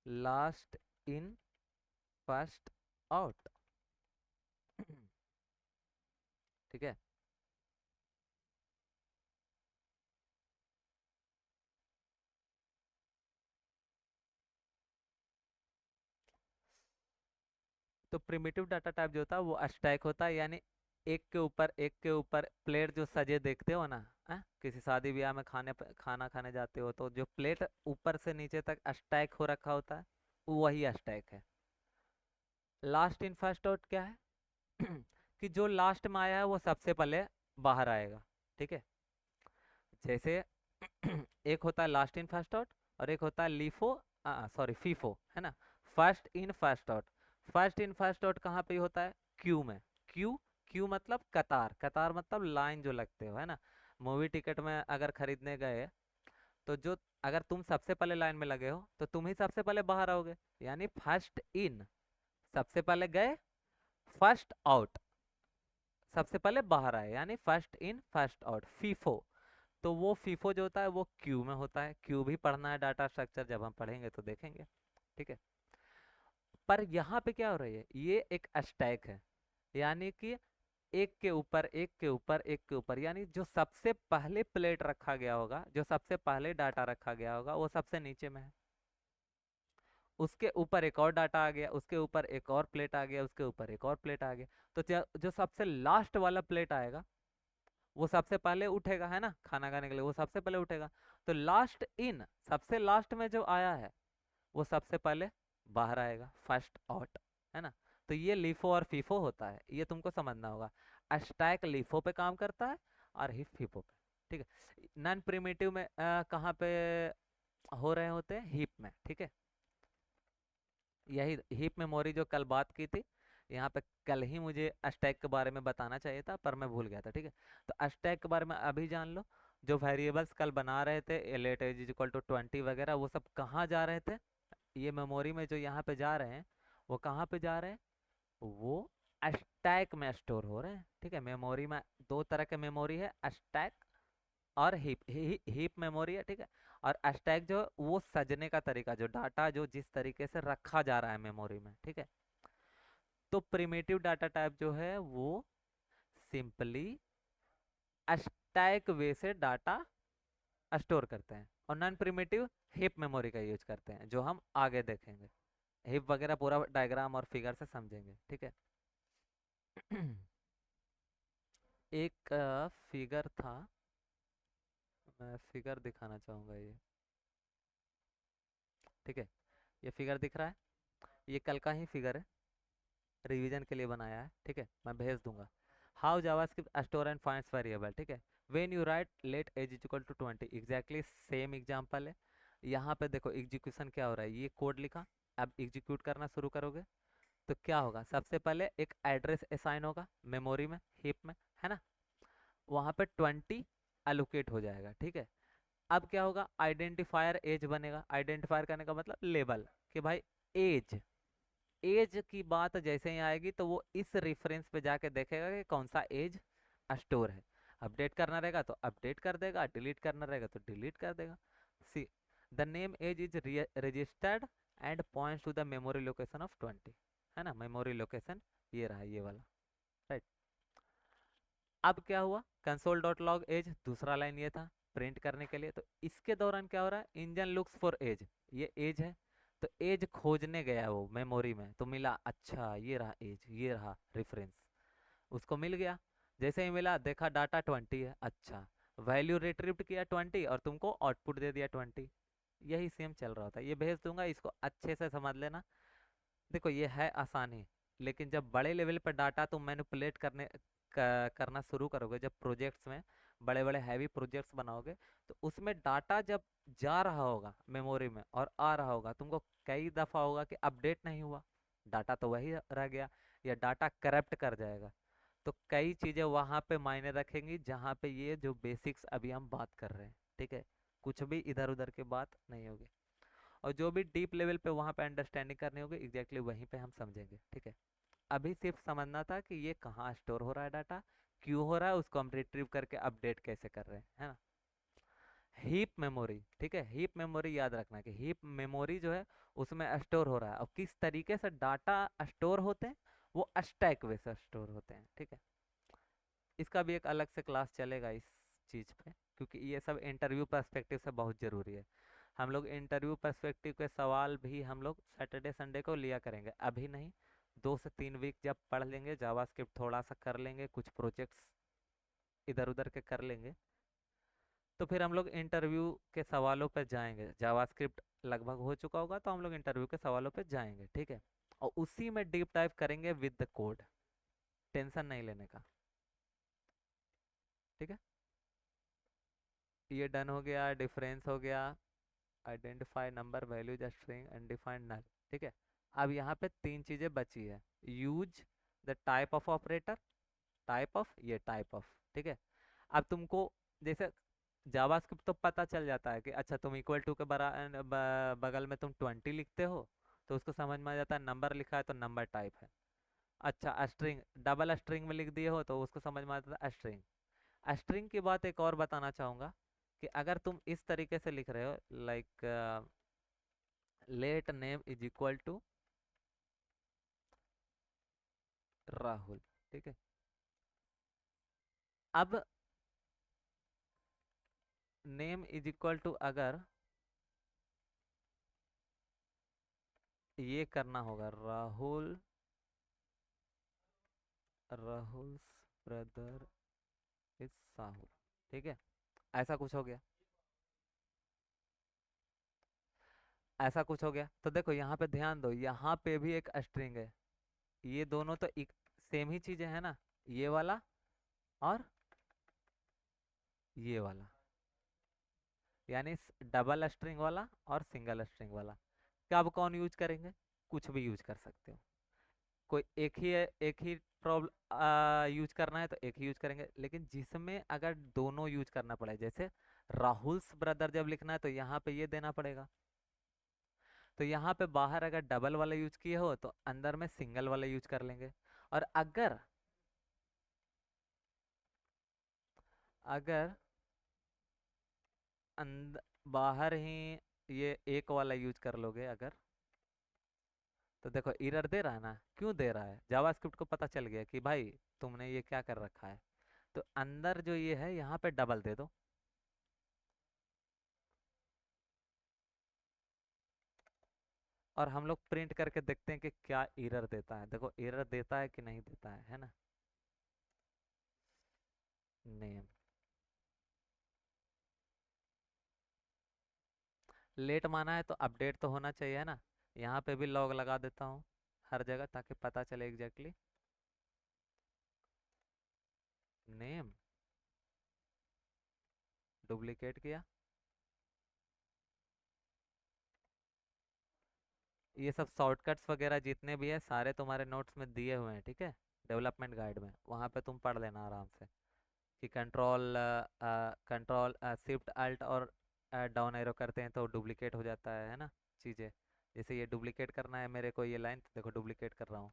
लास्ट इन फर्स्ट आउट, ठीक है। तो प्रिमिटिव डाटा टाइप जो होता है वो स्टैक होता है, यानी एक के ऊपर प्लेट जो सजे देखते हो ना, किसी शादी ब्याह में खाना खाने जाते हो तो जो प्लेट ऊपर से नीचे तक स्टैक हो रखा होता है, वही स्टैक है। लास्ट इन फर्स्ट आउट क्या है कि जो लास्ट में आया है वो सबसे पहले बाहर आएगा, ठीक है। जैसे एक होता है लास्ट इन फर्स्ट आउट, और एक होता है लीफो, सॉरी फीफो, है ना, first in first out. First in first out कहाँ पे होता है, क्यू में। क्यू, क्यू मतलब कतार, कतार मतलब लाइन जो लगते हो, है ना। मूवी टिकट में अगर खरीदने गए तो जो, अगर तुम सबसे पहले लाइन में लगे हो तो तुम ही सबसे पहले बाहर आओगे, यानी फर्स्ट इन, सबसे पहले गए, फर्स्ट आउट, सबसे पहले बाहर आए, यानी first in first out, FIFO. तो वो फीफो जो होता है वो क्यू में होता है। क्यू भी पढ़ना है डाटा स्ट्रक्चर, जब हम पढ़ेंगे तो देखेंगे, ठीक है। पर यहाँ पे क्या हो रही है, ये एक स्टैक है, यानी कि एक के ऊपर एक के ऊपर एक के ऊपर, यानी जो सबसे पहले प्लेट रखा गया होगा, जो सबसे पहले डाटा रखा गया होगा वो सबसे नीचे में है, उसके ऊपर एक और डाटा आ गया, उसके ऊपर एक और प्लेट आ गया, उसके ऊपर एक और प्लेट आ गया, तो जो सबसे लास्ट वाला प्लेट आएगा वो सबसे पहले उठेगा, है ना, खाना खाने के लिए वो सबसे पहले उठेगा। तो लास्ट इन, सबसे लास्ट में जो आया है वो सबसे पहले बाहर आएगा, फर्स्ट आउट, है ना। तो ये लीफो और फीफो होता है, ये तुमको समझना होगा। स्टैक लीफो पे काम करता है और हिप फीफो पे, ठीक है। नॉन प्रिमिटिव में कहाँ पे हो रहे होते हैं, हीप में, ठीक है। यही हीप मेमोरी जो कल बात की थी, यहाँ पे कल ही मुझे स्टैक के बारे में बताना चाहिए था पर मैं भूल गया था, ठीक है। तो स्टैक के बारे में अभी जान लो। जो वेरिएबल्स कल बना रहे थे, let age is equal to 20 वगैरह, वो सब कहाँ जा रहे थे, ये मेमोरी में जो यहाँ पे जा रहे हैं, वो कहाँ पे जा रहे हैं, वो स्टैक में स्टोर हो रहे हैं, ठीक है। मेमोरी में दो तरह के मेमोरी है, स्टैक और हीप मेमोरी है, ठीक है। और स्टैक जो वो सजने का तरीका, जो डाटा जो जिस तरीके से रखा जा रहा है मेमोरी में, ठीक है। तो प्रिमिटिव डाटा टाइप जो है वो सिंपली स्टैक वे से डाटा स्टोर करते हैं, और नॉन प्रिमिटिव हीप मेमोरी का यूज करते हैं, जो हम आगे देखेंगे, हीप वगैरह पूरा डायग्राम और फिगर से समझेंगे, ठीक है। एक फिगर था, मैं फिगर दिखाना चाहूंगा, ये ठीक है, ये फिगर दिख रहा है, ये कल का ही फिगर है, रिवीजन के लिए बनाया है, ठीक है, मैं भेज दूंगा। How JavaScript store and finds variable, ठीक है। When you write let age is equal to 20, exactly same example है। यहाँ पे देखो एग्जीक्यूशन क्या हो रहा है, ये कोड लिखा, अब एग्जीक्यूट करना शुरू करोगे तो क्या होगा, सबसे पहले एक एड्रेस असाइन होगा मेमोरी में, हीप में, है ना। वहाँ पे 20 एलोकेट हो जाएगा, ठीक है। अब क्या होगा, आइडेंटिफायर एज बनेगा, आइडेंटिफायर करने का मतलब लेबल, कि भाई एज, एज की बात जैसे ही आएगी तो वो इस रेफरेंस पे जाके देखेगा कि कौन सा एज स्टोर है। अपडेट करना रहेगा तो अपडेट कर देगा, डिलीट करना रहेगा तो डिलीट कर देगा। See, the name age is registered and points to the memory location of 20, है ना, मेमोरी लोकेशन ये रहा, ये वाला, राइट। अब क्या हुआ, कंसोल डॉट लॉग एज, दूसरा लाइन ये था प्रिंट करने के लिए, तो इसके दौरान क्या हो रहा है, इंजन लुक्स फॉर एज, ये एज है, तो एज खोजने गया वो मेमोरी में, तो मिला, अच्छा ये रहा एज, ये रहा रेफरेंस, उसको मिल गया। जैसे ही मिला, देखा डाटा 20 है, अच्छा वैल्यू रिट्रीव किया 20 और तुमको आउटपुट दे दिया 20। यही सेम चल रहा होता है। ये भेज दूंगा, इसको अच्छे से समझ लेना। देखो ये है आसानी, लेकिन जब बड़े लेवल पर डाटा तुम मैनिपुलेट करना शुरू करोगे, जब प्रोजेक्ट्स में बड़े बड़े हैवी प्रोजेक्ट्स बनाओगे, तो उसमें डाटा जब जा रहा होगा मेमोरी में और आ रहा होगा, तुमको कई दफ़ा होगा कि अपडेट नहीं हुआ, डाटा तो वही रह गया, या डाटा करप्ट कर जाएगा। तो कई चीज़ें वहाँ पे मायने रखेंगी, जहाँ पे ये जो बेसिक्स अभी हम बात कर रहे हैं, ठीक है, कुछ भी इधर उधर की बात नहीं होगी। और जो भी डीप लेवल पे वहाँ पे अंडरस्टैंडिंग करनी होगी, एग्जैक्टली वहीं पे हम समझेंगे, ठीक है। अभी सिर्फ समझना था कि ये कहाँ स्टोर हो रहा है डाटा, क्यों हो रहा है, उसको हम रिट्रीव करके अपडेट कैसे कर रहे हैं, है ना। हीप मेमोरी, ठीक है, हीप मेमोरी याद रखना कि हीप मेमोरी जो है उसमें स्टोर हो रहा है, और किस तरीके से डाटा स्टोर होते हैं, वो स्टैक वे से स्टोर होते हैं, ठीक है। इसका भी एक अलग से क्लास चलेगा इस चीज़ पे, क्योंकि ये सब इंटरव्यू पर्सपेक्टिव से बहुत ज़रूरी है। हम लोग इंटरव्यू पर्सपेक्टिव के सवाल भी हम लोग सैटरडे संडे को लिया करेंगे, अभी नहीं। 2 से 3 वीक जब पढ़ लेंगे, जावास्क्रिप्ट थोड़ा सा कर लेंगे, कुछ प्रोजेक्ट्स इधर उधर के कर लेंगे, तो फिर हम लोग इंटरव्यू के सवालों पर जाएंगे। जावास्क्रिप्ट लगभग हो चुका होगा, तो हम लोग इंटरव्यू के सवालों पर जाएंगे, ठीक है। और उसी में डीप डाइव करेंगे विद द कोड, टेंशन नहीं लेने का, ठीक है। ये डन हो गया, डिफरेंस हो गया, identify number value just string undefined null, ठीक है। अब यहाँ पे 3 चीजें बची है, use the type of operator, type of, ये टाइप ऑफ, ठीक है। अब तुमको जैसे जावास्क्रिप्ट तो पता चल जाता है कि अच्छा तुम इक्वल टू के बगल में तुम 20 लिखते हो, तो उसको समझ में आ जाता है नंबर लिखा है तो नंबर टाइप है। अच्छा स्ट्रिंग, डबल स्ट्रिंग में लिख दिए हो तो उसको समझ में आता है स्ट्रिंग। स्ट्रिंग की बात एक और बताना चाहूँगा कि अगर तुम इस तरीके से लिख रहे हो, like let name is equal to Rahul, ठीक है। अब नेम इज इक्वल टू, अगर ये करना होगा राहुल, राहुल ब्रदर इज साहू, ठीक है, ऐसा कुछ हो गया, ऐसा कुछ हो गया। तो देखो यहाँ पे ध्यान दो, यहाँ पे भी एक स्ट्रिंग है, ये दोनों तो एक सेम ही चीजें है ना, ये वाला और ये वाला, यानी डबल स्ट्रिंग वाला और सिंगल स्ट्रिंग वाला। कब कौन यूज करेंगे, कुछ भी यूज कर सकते हो, कोई एक ही प्रॉब्लम यूज करना है तो एक ही यूज करेंगे, लेकिन जिसमें अगर दोनों यूज करना पड़े, जैसे राहुल्स ब्रदर जब लिखना है तो यहाँ पे ये देना पड़ेगा, तो यहाँ पे बाहर अगर डबल वाला यूज किए हो तो अंदर में सिंगल वाला यूज कर लेंगे। और अगर अगर बाहर ही ये एक वाला यूज कर लोगे अगर, तो देखो एरर दे रहा है ना, क्यों दे रहा है, जावास्क्रिप्ट को पता चल गया कि भाई तुमने ये क्या कर रखा है, तो अंदर जो ये है यहाँ पे डबल दे दो। और हम लोग प्रिंट करके देखते हैं कि क्या एरर देता है, देखो एरर देता है कि नहीं देता है ना। नेम लेट माना है तो अपडेट तो होना चाहिए, है ना। यहाँ पे भी लॉग लगा देता हूँ हर जगह, ताकि पता चले एग्जैक्टली। नेम डुप्लीकेट किया, ये सब शॉर्टकट्स वगैरह जितने भी है सारे तुम्हारे नोट्स में दिए हुए हैं, ठीक है, डेवलपमेंट गाइड में, वहाँ पे तुम पढ़ लेना आराम से कि कंट्रोल शिफ्ट अल्ट और डाउन एरो करते हैं तो डुप्लीकेट हो जाता है ना चीज़ें। जैसे ये डुप्लीकेट करना है मेरे को, ये लाइन तो देखो डुप्लीकेट कर रहा हूँ,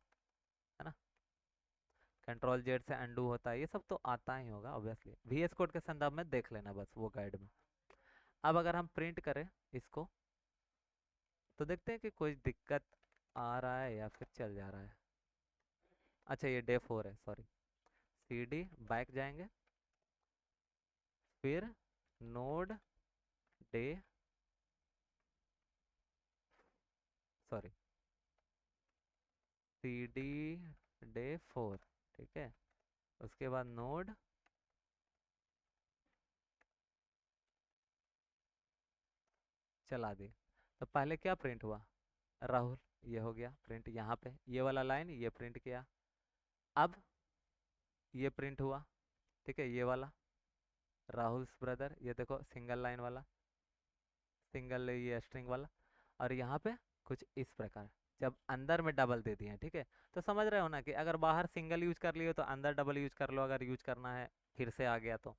है ना। कंट्रोल जेड से अंडू होता है, ये सब तो आता ही होगा ऑब्वियसली, VS कोड के संदर्भ में देख लेना बस वो गाइड में। अब अगर हम प्रिंट करें इसको, तो देखते हैं कि कोई दिक्कत आ रहा है या फिर चल जा रहा है। अच्छा ये डे 4 है, सॉरी। CD बैक जाएंगे, फिर node day sorry, CD day 4, ठीक है। उसके बाद नोड चला दिए। तो पहले क्या प्रिंट हुआ, राहुल, ये हो गया प्रिंट यहाँ पे, ये वाला लाइन ये प्रिंट किया। अब ये प्रिंट हुआ, ठीक है, ये वाला राहुल ब्रदर, ये देखो सिंगल लाइन वाला, सिंगल ये स्ट्रिंग वाला। और यहाँ पे कुछ इस प्रकार, जब अंदर में डबल दे दिए, ठीक है। तो समझ रहे हो ना कि अगर बाहर सिंगल यूज कर लियो तो अंदर डबल यूज कर लो, अगर यूज करना है फिर से आ गया तो।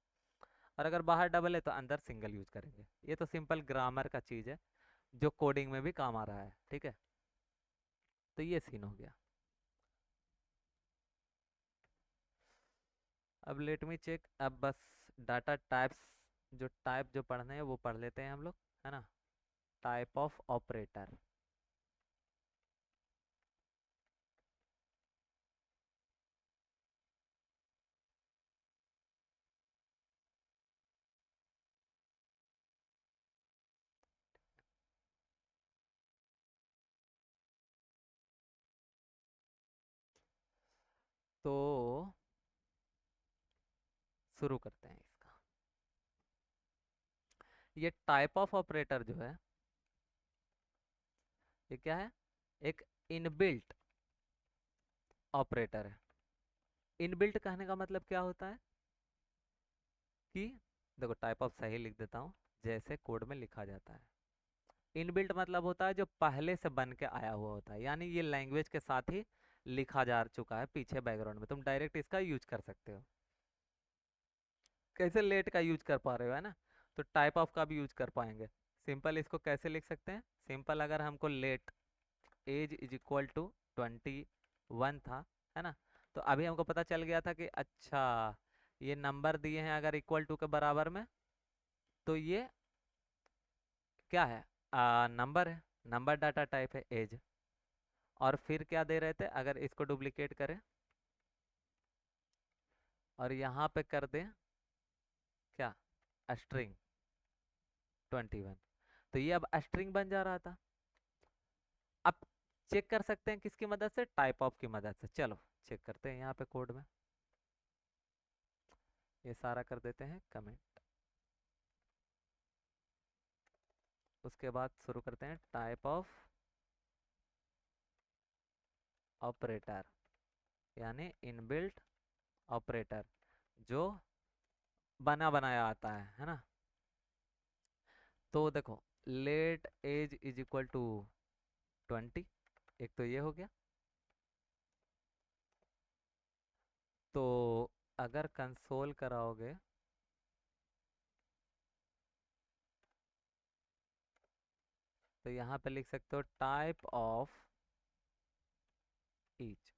और अगर बाहर डबल है तो अंदर सिंगल यूज करेंगे। ये तो सिंपल ग्रामर का चीज़ है जो कोडिंग में भी काम आ रहा है, ठीक है। तो ये सीन हो गया। अब लेट मी चेक, अब बस डाटा टाइप्स, जो टाइप जो पढ़ने हैं वो पढ़ लेते हैं हम लोग, है ना। Type of operator. तो शुरू करते हैं इसका। ये टाइप ऑफ ऑपरेटर जो है, ये क्या है, एक इनबिल्ट ऑपरेटर है। इनबिल्ट कहने का मतलब क्या होता है कि, देखो टाइप ऑफ सही लिख देता हूँ जैसे कोड में लिखा जाता है। इनबिल्ट मतलब होता है जो पहले से बन के आया हुआ होता है, यानी ये लैंग्वेज के साथ ही लिखा जा चुका है पीछे बैकग्राउंड में, तुम डायरेक्ट इसका यूज कर सकते हो। कैसे लेट का यूज कर पा रहे हो, है ना, तो टाइप ऑफ का भी यूज कर पाएंगे। सिंपल इसको कैसे लिख सकते हैं, सिंपल अगर हमको let age is equal to 21 था, है ना, तो अभी हमको पता चल गया था कि अच्छा ये नंबर दिए हैं अगर इक्वल टू के बराबर में, तो ये क्या है, नंबर है, नंबर डाटा टाइप है एज। और फिर क्या दे रहे थे, अगर इसको डुप्लीकेट करें और यहाँ पे कर दें क्या, स्ट्रिंग 21, तो ये अब स्ट्रिंग बन जा रहा था। अब चेक कर सकते हैं किसकी मदद से, टाइप ऑफ की मदद से। चलो चेक करते हैं यहाँ पे कोड में, ये सारा कर देते हैं कमेंट। उसके बाद शुरू करते हैं टाइप ऑफ ऑपरेटर, यानी इनबिल्ट ऑपरेटर जो बना बनाया आता है ना। तो देखो let age is equal to 20, एक तो ये हो गया। तो अगर कंसोल कराओगे तो यहाँ पे लिख सकते हो टाइप ऑफ ईच,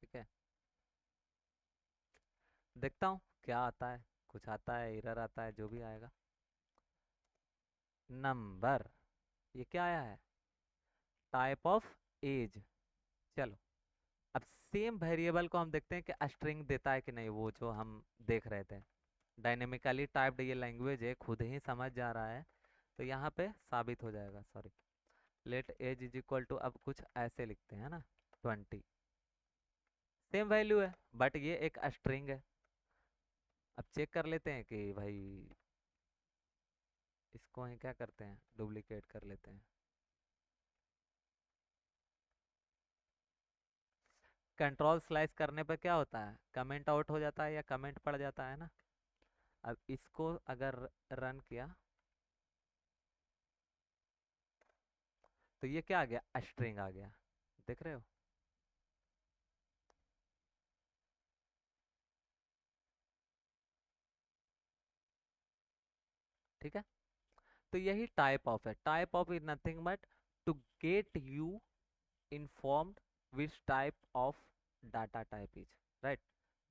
ठीक है। देखता हूँ क्या आता है, कुछ आता है एरर आता है, जो भी आएगा। नंबर, ये क्या आया है, टाइप ऑफ एज। चलो अब सेम वेरिएबल को हम देखते हैं कि स्ट्रिंग देता है कि नहीं, वो जो हम देख रहे थे। डायनेमिकली टाइप्ड ये लैंग्वेज है, खुद ही समझ जा रहा है, तो यहाँ पे साबित हो जाएगा। Sorry, let age is equal to, अब कुछ ऐसे लिखते हैं ना, 20, सेम वैल्यू है बट ये एक स्ट्रिंग है। अब चेक कर लेते हैं कि भाई, इसको ही क्या करते हैं, डुप्लीकेट कर लेते हैं। कंट्रोल स्लाइस करने पर क्या होता है, कमेंट आउट हो जाता है या कमेंट पड़ जाता है ना। अब इसको अगर रन किया तो ये क्या आ गया, स्ट्रिंग आ गया, देख रहे हो। ठीक है, तो यही टाइप ऑफ है। Type of is nothing but to get you informed which type of data type is, right.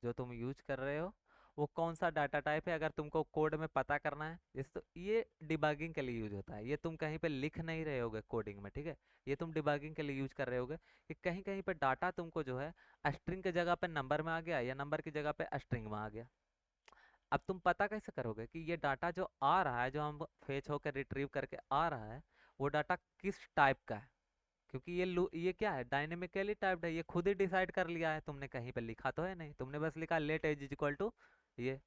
जो तुम यूज कर रहे हो वो कौन सा डाटा टाइप है, अगर तुमको कोड में पता करना है। इस तो ये डिबगिंग के लिए यूज होता है, ये तुम कहीं पे लिख नहीं रहे होगे कोडिंग में, ठीक है। ये तुम डिबगिंग के लिए यूज कर रहे होगे कि कहीं कहीं पे डाटा तुमको जो है स्ट्रिंग की जगह पे नंबर में आ गया, या नंबर की जगह पे स्ट्रिंग में आ गया। अब तुम पता कैसे करोगे कि ये डाटा जो आ रहा है, जो हम फेच होकर रिट्रीव करके आ रहा है, वो डाटा किस टाइप का है? क्योंकि ये क्या है, डायनेमिकली टाइप्ड है, ये खुद ही डिसाइड कर लिया है, तुमने कहीं पे लिखा तो है नहीं, तुमने बस लिखा let age is equal to ये।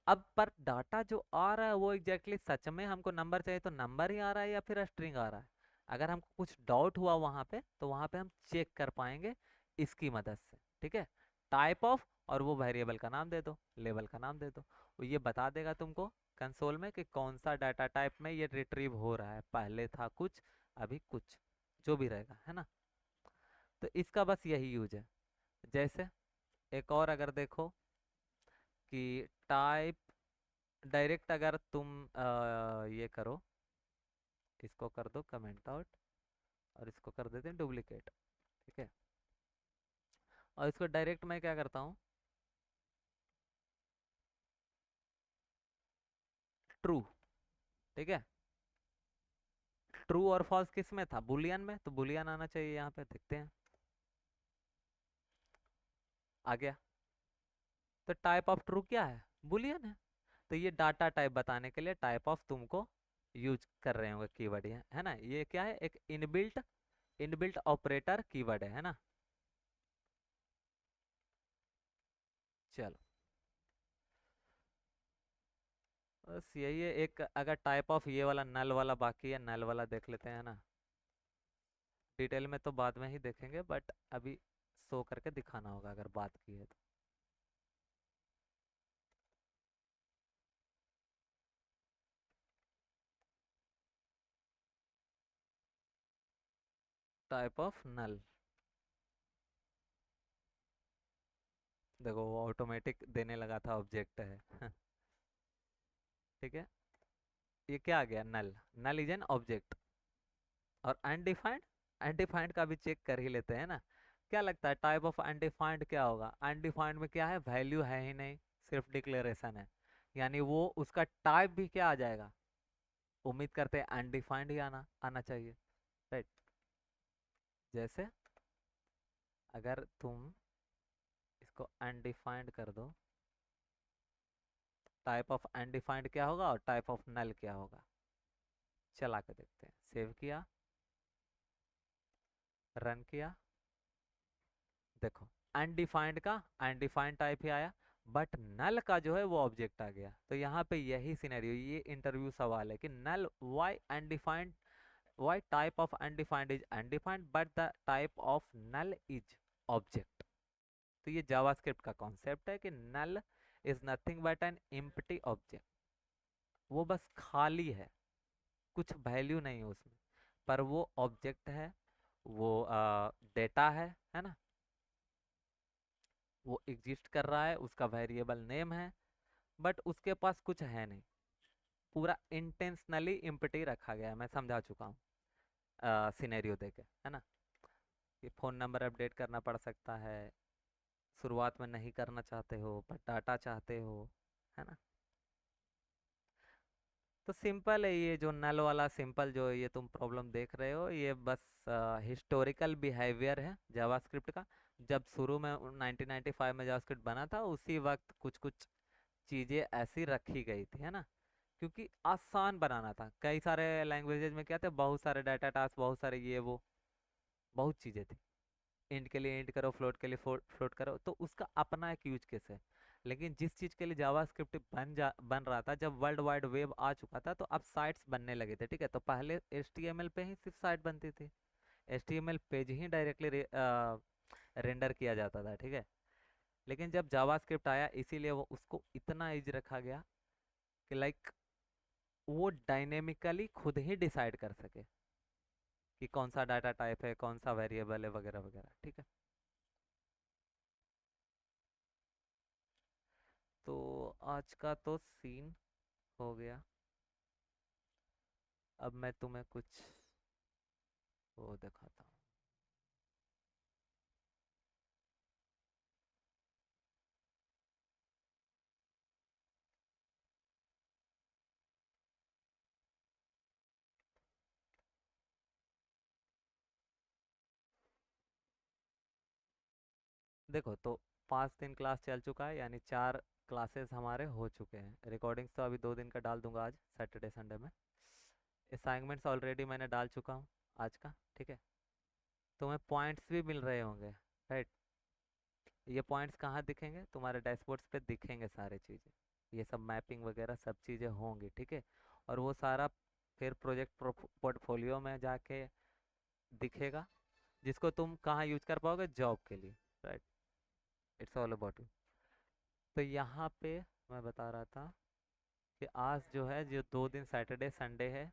अब पर डाटा जो आ रहा है वो एग्जैक्टली सच में हमको नंबर चाहिए तो नंबर ही आ रहा है या फिर स्ट्रिंग आ रहा है? अगर हमको कुछ डाउट हुआ वहां पे तो वहां पे हम चेक कर पाएंगे इसकी मदद से, ठीक है। टाइप ऑफ, और वो वेरिएबल का नाम दे दो, लेवल का नाम दे दो, वो ये बता देगा तुमको कंसोल में कि कौन सा डाटा टाइप में ये रिट्रीव हो रहा है, पहले था कुछ, अभी कुछ, जो भी रहेगा, है ना। तो इसका बस यही यूज है। जैसे एक और अगर देखो कि टाइप, डायरेक्ट अगर तुम ये करो, इसको कर दो कमेंट आउट और इसको कर देते हैं डुप्लीकेट, ठीक है। और इसको डायरेक्ट मैं क्या करता हूँ, ट्रू, ठीक है। ट्रू और फॉल्स किस में था, बुलियन में, तो बुलियन आना चाहिए यहाँ पे, देखते हैं आ गया। तो टाइप ऑफ ट्रू क्या है, बुलियन है। तो ये डाटा टाइप बताने के लिए टाइप ऑफ तुमको यूज कर रहे होंगे कीवर्ड, है ना। ये क्या है, एक इनबिल्ट इनबिल्ट ऑपरेटर कीवर्ड है ना। चलो, बस यही है। एक अगर टाइप ऑफ ये वाला नल वाला बाकी है, नल वाला देख लेते हैं ना। डिटेल में तो बाद में ही देखेंगे, बट अभी शो करके दिखाना होगा अगर बात की है तो। टाइप ऑफ नल, देखो वो ऑटोमेटिक देने लगा था, ऑब्जेक्ट है ठीक है। ये क्या आ गया, नल, नल इज एन ऑब्जेक्ट। और अनडिफाइंड, अनडिफाइंड का भी चेक कर ही लेते हैं ना। क्या लगता है टाइप ऑफ अनडिफाइंड क्या होगा? अनडिफाइंड में क्या है, वैल्यू है ही नहीं, सिर्फ डिक्लेरेशन है, यानी वो उसका टाइप भी क्या आ जाएगा, उम्मीद करते हैं अनडिफाइंड ही आना आना चाहिए, राइट। जैसे अगर तुम इसको अनडिफाइंड कर दो, टाइप ऑफ अनडिफाइंड क्या होगा और टाइप ऑफ नल क्या होगा, चला के देखते हैं। सेव किया, रन किया, देखो अनडिफाइंड का अनडिफाइंड टाइप ही आया, बट नल का जो है वो ऑब्जेक्ट आ गया। तो यहाँ पे यही सिनेरियो, ये इंटरव्यू सवाल है कि null why undefined, why type of undefined is undefined but the type of null is object. तो ये जावास्क्रिप्ट का कॉन्सेप्ट है कि null is nothing but an empty object, वो बस खाली है, कुछ वैल्यू नहीं है उसमें, पर वो ऑब्जेक्ट है, वो डेटा है ना, वो एग्जिस्ट कर रहा है, उसका वेरिएबल नेम है, बट उसके पास कुछ है नहीं, पूरा इंटेंशनली इम्पटी रखा गया है। मैं समझा चुका हूँ सिनेरियो देके, है ना। ये फ़ोन नंबर अपडेट करना पड़ सकता है, शुरुआत में नहीं करना चाहते हो पर डाटा चाहते हो, है ना। तो सिंपल है, ये जो नल वाला सिंपल जो ये तुम प्रॉब्लम देख रहे हो, ये बस हिस्टोरिकल बिहेवियर है जावास्क्रिप्ट का। जब शुरू में 1995 में जावास्क्रिप्ट बना था, उसी वक्त कुछ कुछ चीज़ें ऐसी रखी गई थी, है ना, क्योंकि आसान बनाना था। कई सारे लैंग्वेजेज में क्या थे, बहुत सारे डाटा टास्क, बहुत सारे ये वो, बहुत चीज़ें थी। इंट के लिए इंट करो, फ्लोट के लिए फ्लोट करो, तो उसका अपना एक यूज केस है। लेकिन जिस चीज़ के लिए जावास्क्रिप्ट बन रहा था, जब वर्ल्ड वाइड वेब आ चुका था, तो अब साइट्स बनने लगे थे, ठीक है। तो पहले HTML पे ही सिर्फ साइट बनती थी, HTML पेज ही डायरेक्टली रेंडर किया जाता था, ठीक है। लेकिन जब जावास्क्रिप्ट आया, इसीलिए वो उसको इतना इजी रखा गया कि लाइक वो डायनेमिकली खुद ही डिसाइड कर सके कि कौन सा डाटा टाइप है, कौन सा वेरिएबल है, वगैरह वगैरह, ठीक है। तो आज का तो सीन हो गया। अब मैं तुम्हें कुछ वो दिखाता हूँ। देखो, तो 5 दिन क्लास चल चुका है, यानी 4 क्लासेस हमारे हो चुके हैं, रिकॉर्डिंग्स तो अभी 2 दिन का डाल दूंगा आज सैटरडे संडे में। असाइनमेंट्स ऑलरेडी मैंने डाल चुका हूँ आज का, ठीक है। तुम्हें पॉइंट्स भी मिल रहे होंगे, राइट। ये पॉइंट्स कहाँ दिखेंगे, तुम्हारे डैशबोर्ड्स पे दिखेंगे सारे चीज़ें। ये सब मैपिंग वगैरह सब चीज़ें होंगी, ठीक है। और वो सारा फिर प्रोजेक्ट पोर्टफोलियो में जाके दिखेगा, जिसको तुम कहाँ यूज कर पाओगे, जॉब के लिए, right. It's all about you. तो यहाँ पे मैं बता रहा था कि आज जो है, जो 2 दिन सैटरडे संडे है,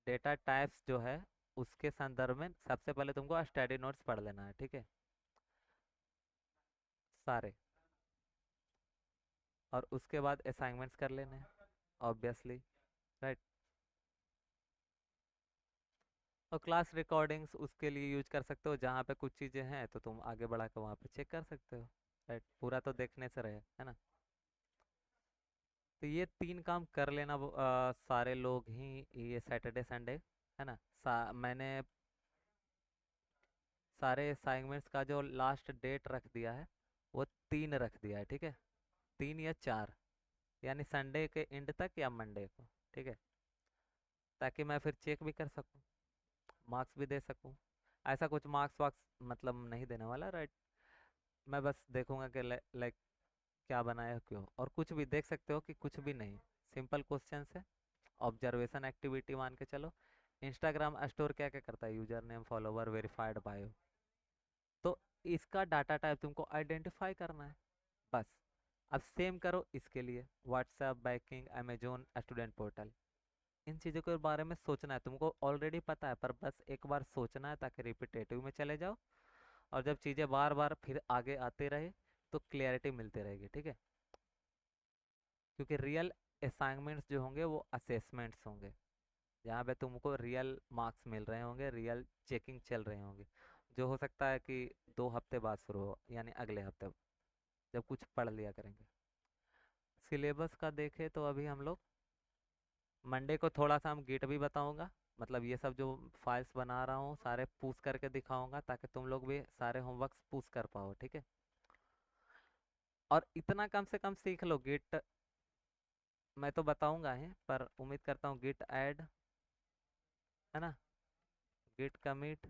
डेटा टाइप्स जो है उसके संदर्भ में सबसे पहले तुमको स्टडी नोट्स पढ़ लेना है, ठीक है, सारे। और उसके बाद असाइनमेंट्स कर लेने हैं, ऑब्वियसली, राइट। और क्लास रिकॉर्डिंग्स उसके लिए यूज कर सकते हो, जहाँ पे कुछ चीज़ें हैं तो तुम आगे बढ़ा के वहाँ पे चेक कर सकते हो, राइट। पूरा तो देखने से रहे, है ना। तो ये 3 काम कर लेना सारे लोग ही, ये सैटरडे संडे, है ना। मैंने सारे असाइनमेंट्स का जो लास्ट डेट रख दिया है वो 3 रख दिया है, ठीक है। 3 या 4, यानी संडे के एंड तक या मंडे को, ठीक है। ताकि मैं फिर चेक भी कर सकूं, मार्क्स भी दे सकूं। ऐसा कुछ मार्क्स वार्क्स मतलब नहीं देने वाला, राइट। मैं बस देखूंगा कि लाइक क्या बनाया क्यों, और कुछ भी देख सकते हो कि कुछ भी नहीं, सिंपल क्वेश्चन है, ऑब्जर्वेशन एक्टिविटी मान के चलो। इंस्टाग्राम स्टोर क्या क्या करता है, user name, follower, verified, bio. तो इसका डाटा टाइप तुमको आइडेंटिफाई करना है, बस। अब सेम करो इसके लिए, WhatsApp, banking, Amazon, student portal. इन चीज़ों के बारे में सोचना है, तुमको ऑलरेडी पता है, पर बस एक बार सोचना है ताकि रिपीटेटिव में चले जाओ। और जब चीज़ें बार बार फिर आगे आते रहे तो क्लियरिटी मिलती रहेगी, ठीक है। क्योंकि रियल असाइनमेंट्स जो होंगे वो असेसमेंट्स होंगे, जहाँ पे तुमको रियल मार्क्स मिल रहे होंगे, रियल चेकिंग चल रहे होंगे। जो हो सकता है कि 2 हफ्ते बाद शुरू हो, यानी अगले हफ्ते, जब कुछ पढ़ लिया करेंगे। सिलेबस का देखें तो अभी हम लोग मंडे को थोड़ा सा हम गिट भी बताऊंगा, मतलब ये सब जो फाइल्स बना रहा हूँ सारे पूछ करके दिखाऊंगा, ताकि तुम लोग भी सारे होमवर्क्स पूछ कर पाओ, ठीक है। और इतना कम से कम सीख लो, गिट मैं तो बताऊंगा ही, पर उम्मीद करता हूँ गिट ऐड, है ना, गिट कमिट,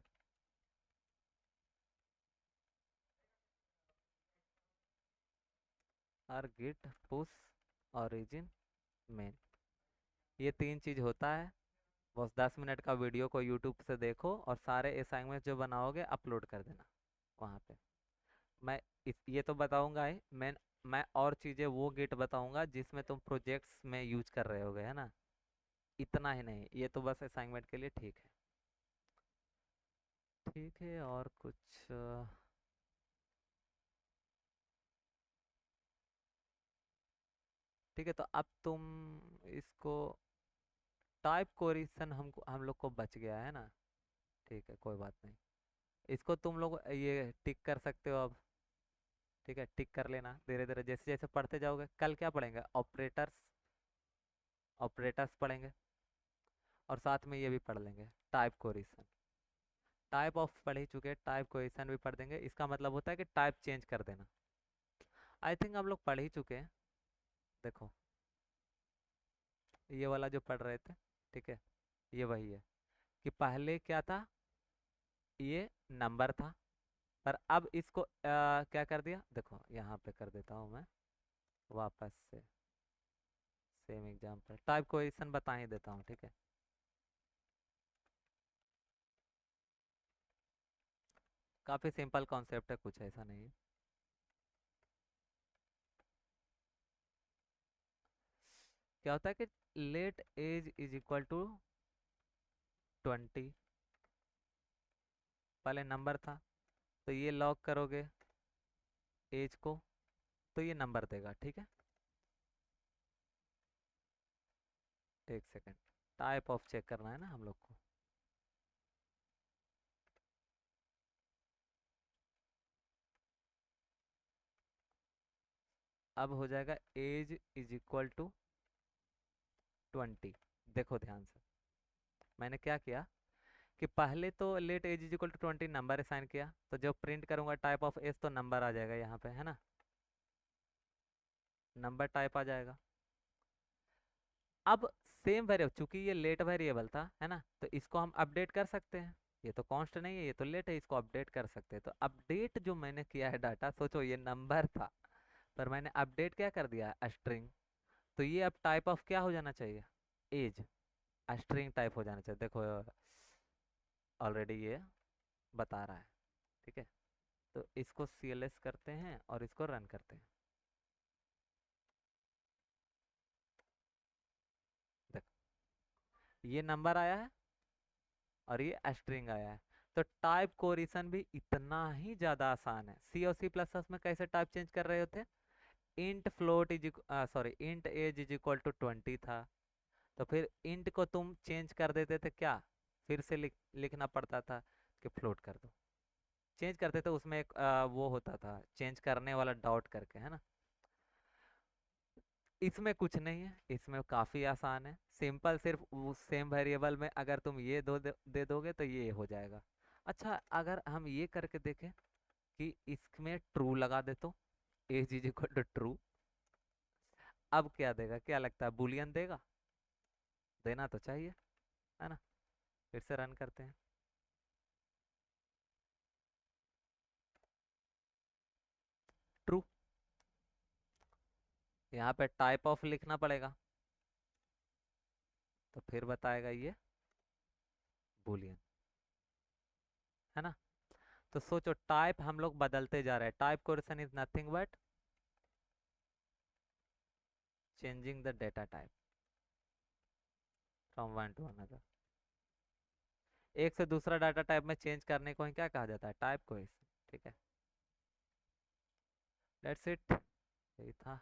और गिट पुश, ओरिजिन, मेन। ये 3 चीज़ होता है। बस 10 मिनट का वीडियो को यूट्यूब से देखो और सारे असाइनमेंट जो बनाओगे अपलोड कर देना वहाँ पे। मैं ये तो बताऊंगा ही, मैं और चीज़ें वो गिट बताऊंगा जिसमें तुम प्रोजेक्ट्स में यूज कर रहे होगे, है ना। इतना ही नहीं, ये तो बस असाइनमेंट के लिए, ठीक है। ठीक है, और कुछ ठीक है। तो अब तुम इसको, टाइप कोरिलेशन हमको हम लोग को बच गया है ना, ठीक है, कोई बात नहीं। इसको तुम लोग ये टिक कर सकते हो अब, ठीक है, टिक कर लेना धीरे धीरे, जैसे जैसे पढ़ते जाओगे। कल क्या पढ़ेंगे, ऑपरेटर्स, ऑपरेटर्स पढ़ेंगे। और साथ में ये भी पढ़ लेंगे, टाइप कोरिलेशन। टाइप ऑफ पढ़ ही चुके, टाइप कोरिलेशन भी पढ़ देंगे। इसका मतलब होता है कि टाइप चेंज कर देना। आई थिंक हम लोग पढ़ ही चुके हैं, देखो ये वाला जो पढ़ रहे थे, ठीक है, ये वही है। कि पहले क्या था, ये नंबर था, पर अब इसको क्या कर दिया, देखो यहाँ पे कर देता हूँ मैं वापस से, सेम एग्जाम्पल, टाइप कोरिलेशन बता ही देता हूँ, ठीक है। काफ़ी सिंपल कॉन्सेप्ट है, कुछ ऐसा नहीं है। क्या होता है कि let age is equal to 20, पहले नंबर था, तो ये लॉग करोगे एज को, तो ये नंबर देगा, ठीक है। एक सेकेंड, टाइप ऑफ चेक करना है ना हम लोग को। अब हो जाएगा एज इज इक्वल टू 20। देखो ध्यान से, मैंने क्या किया कि पहले तो let age is equal to 20 number assign किया, तो जब प्रिंट करूंगा टाइप ऑफ एज तो नंबर आ जाएगा यहाँ पे, है ना। नंबर टाइप आ जाएगा। अब सेम वेरिएबल, चूंकि ये लेट वेरिएबल था है ना, तो इसको हम अपडेट कर सकते हैं। ये तो कांस्ट नहीं है, ये तो लेट है, इसको अपडेट कर सकते हैं। तो अपडेट जो मैंने किया है डाटा, सोचो ये नंबर था पर मैंने अपडेट क्या कर दिया, स्ट्रिंग। तो ये अब टाइप ऑफ क्या हो जाना चाहिए, एज। स्ट्रिंग टाइप हो जाना चाहिए। देखो ऑलरेडी ये बता रहा है। ठीक है, तो इसको CLS करते हैं और इसको रन करते हैं। देखो ये नंबर आया है और ये स्ट्रिंग आया है। तो टाइप कोरिलेशन भी इतना ही ज्यादा आसान है। सी और सी प्लस प्लस में कैसे टाइप चेंज कर रहे होते, int float is sorry int age is equal to 20 था, तो फिर इंट को तुम चेंज कर देते थे क्या, फिर से लिखना पड़ता था कि फ्लोट कर दो। चेंज करते थे उसमें एक वो होता था चेंज करने वाला डॉट करके, है ना। इसमें कुछ नहीं है, इसमें काफ़ी आसान है, सिंपल। सिर्फ उस सेम वेरिएबल में अगर तुम ये दे दोगे तो ये हो जाएगा। अच्छा, अगर हम ये करके देखें कि इसमें ट्रू लगा दे तो age is equal to true, अब क्या देगा, क्या लगता है, बुलियन देगा? देना तो चाहिए, है ना। फिर से रन करते हैं। ट्रू। यहाँ पे टाइप ऑफ लिखना पड़ेगा, तो फिर बताएगा ये बुलियन, है ना। तो सोचो टाइप हम लोग बदलते जा रहे हैं। Type coercion is nothing but changing the data type from one to another. एक से दूसरा डाटा टाइप में चेंज करने को ही क्या कहा जाता है, टाइप कोरेशन। ठीक है, दैट्स इट, यही था।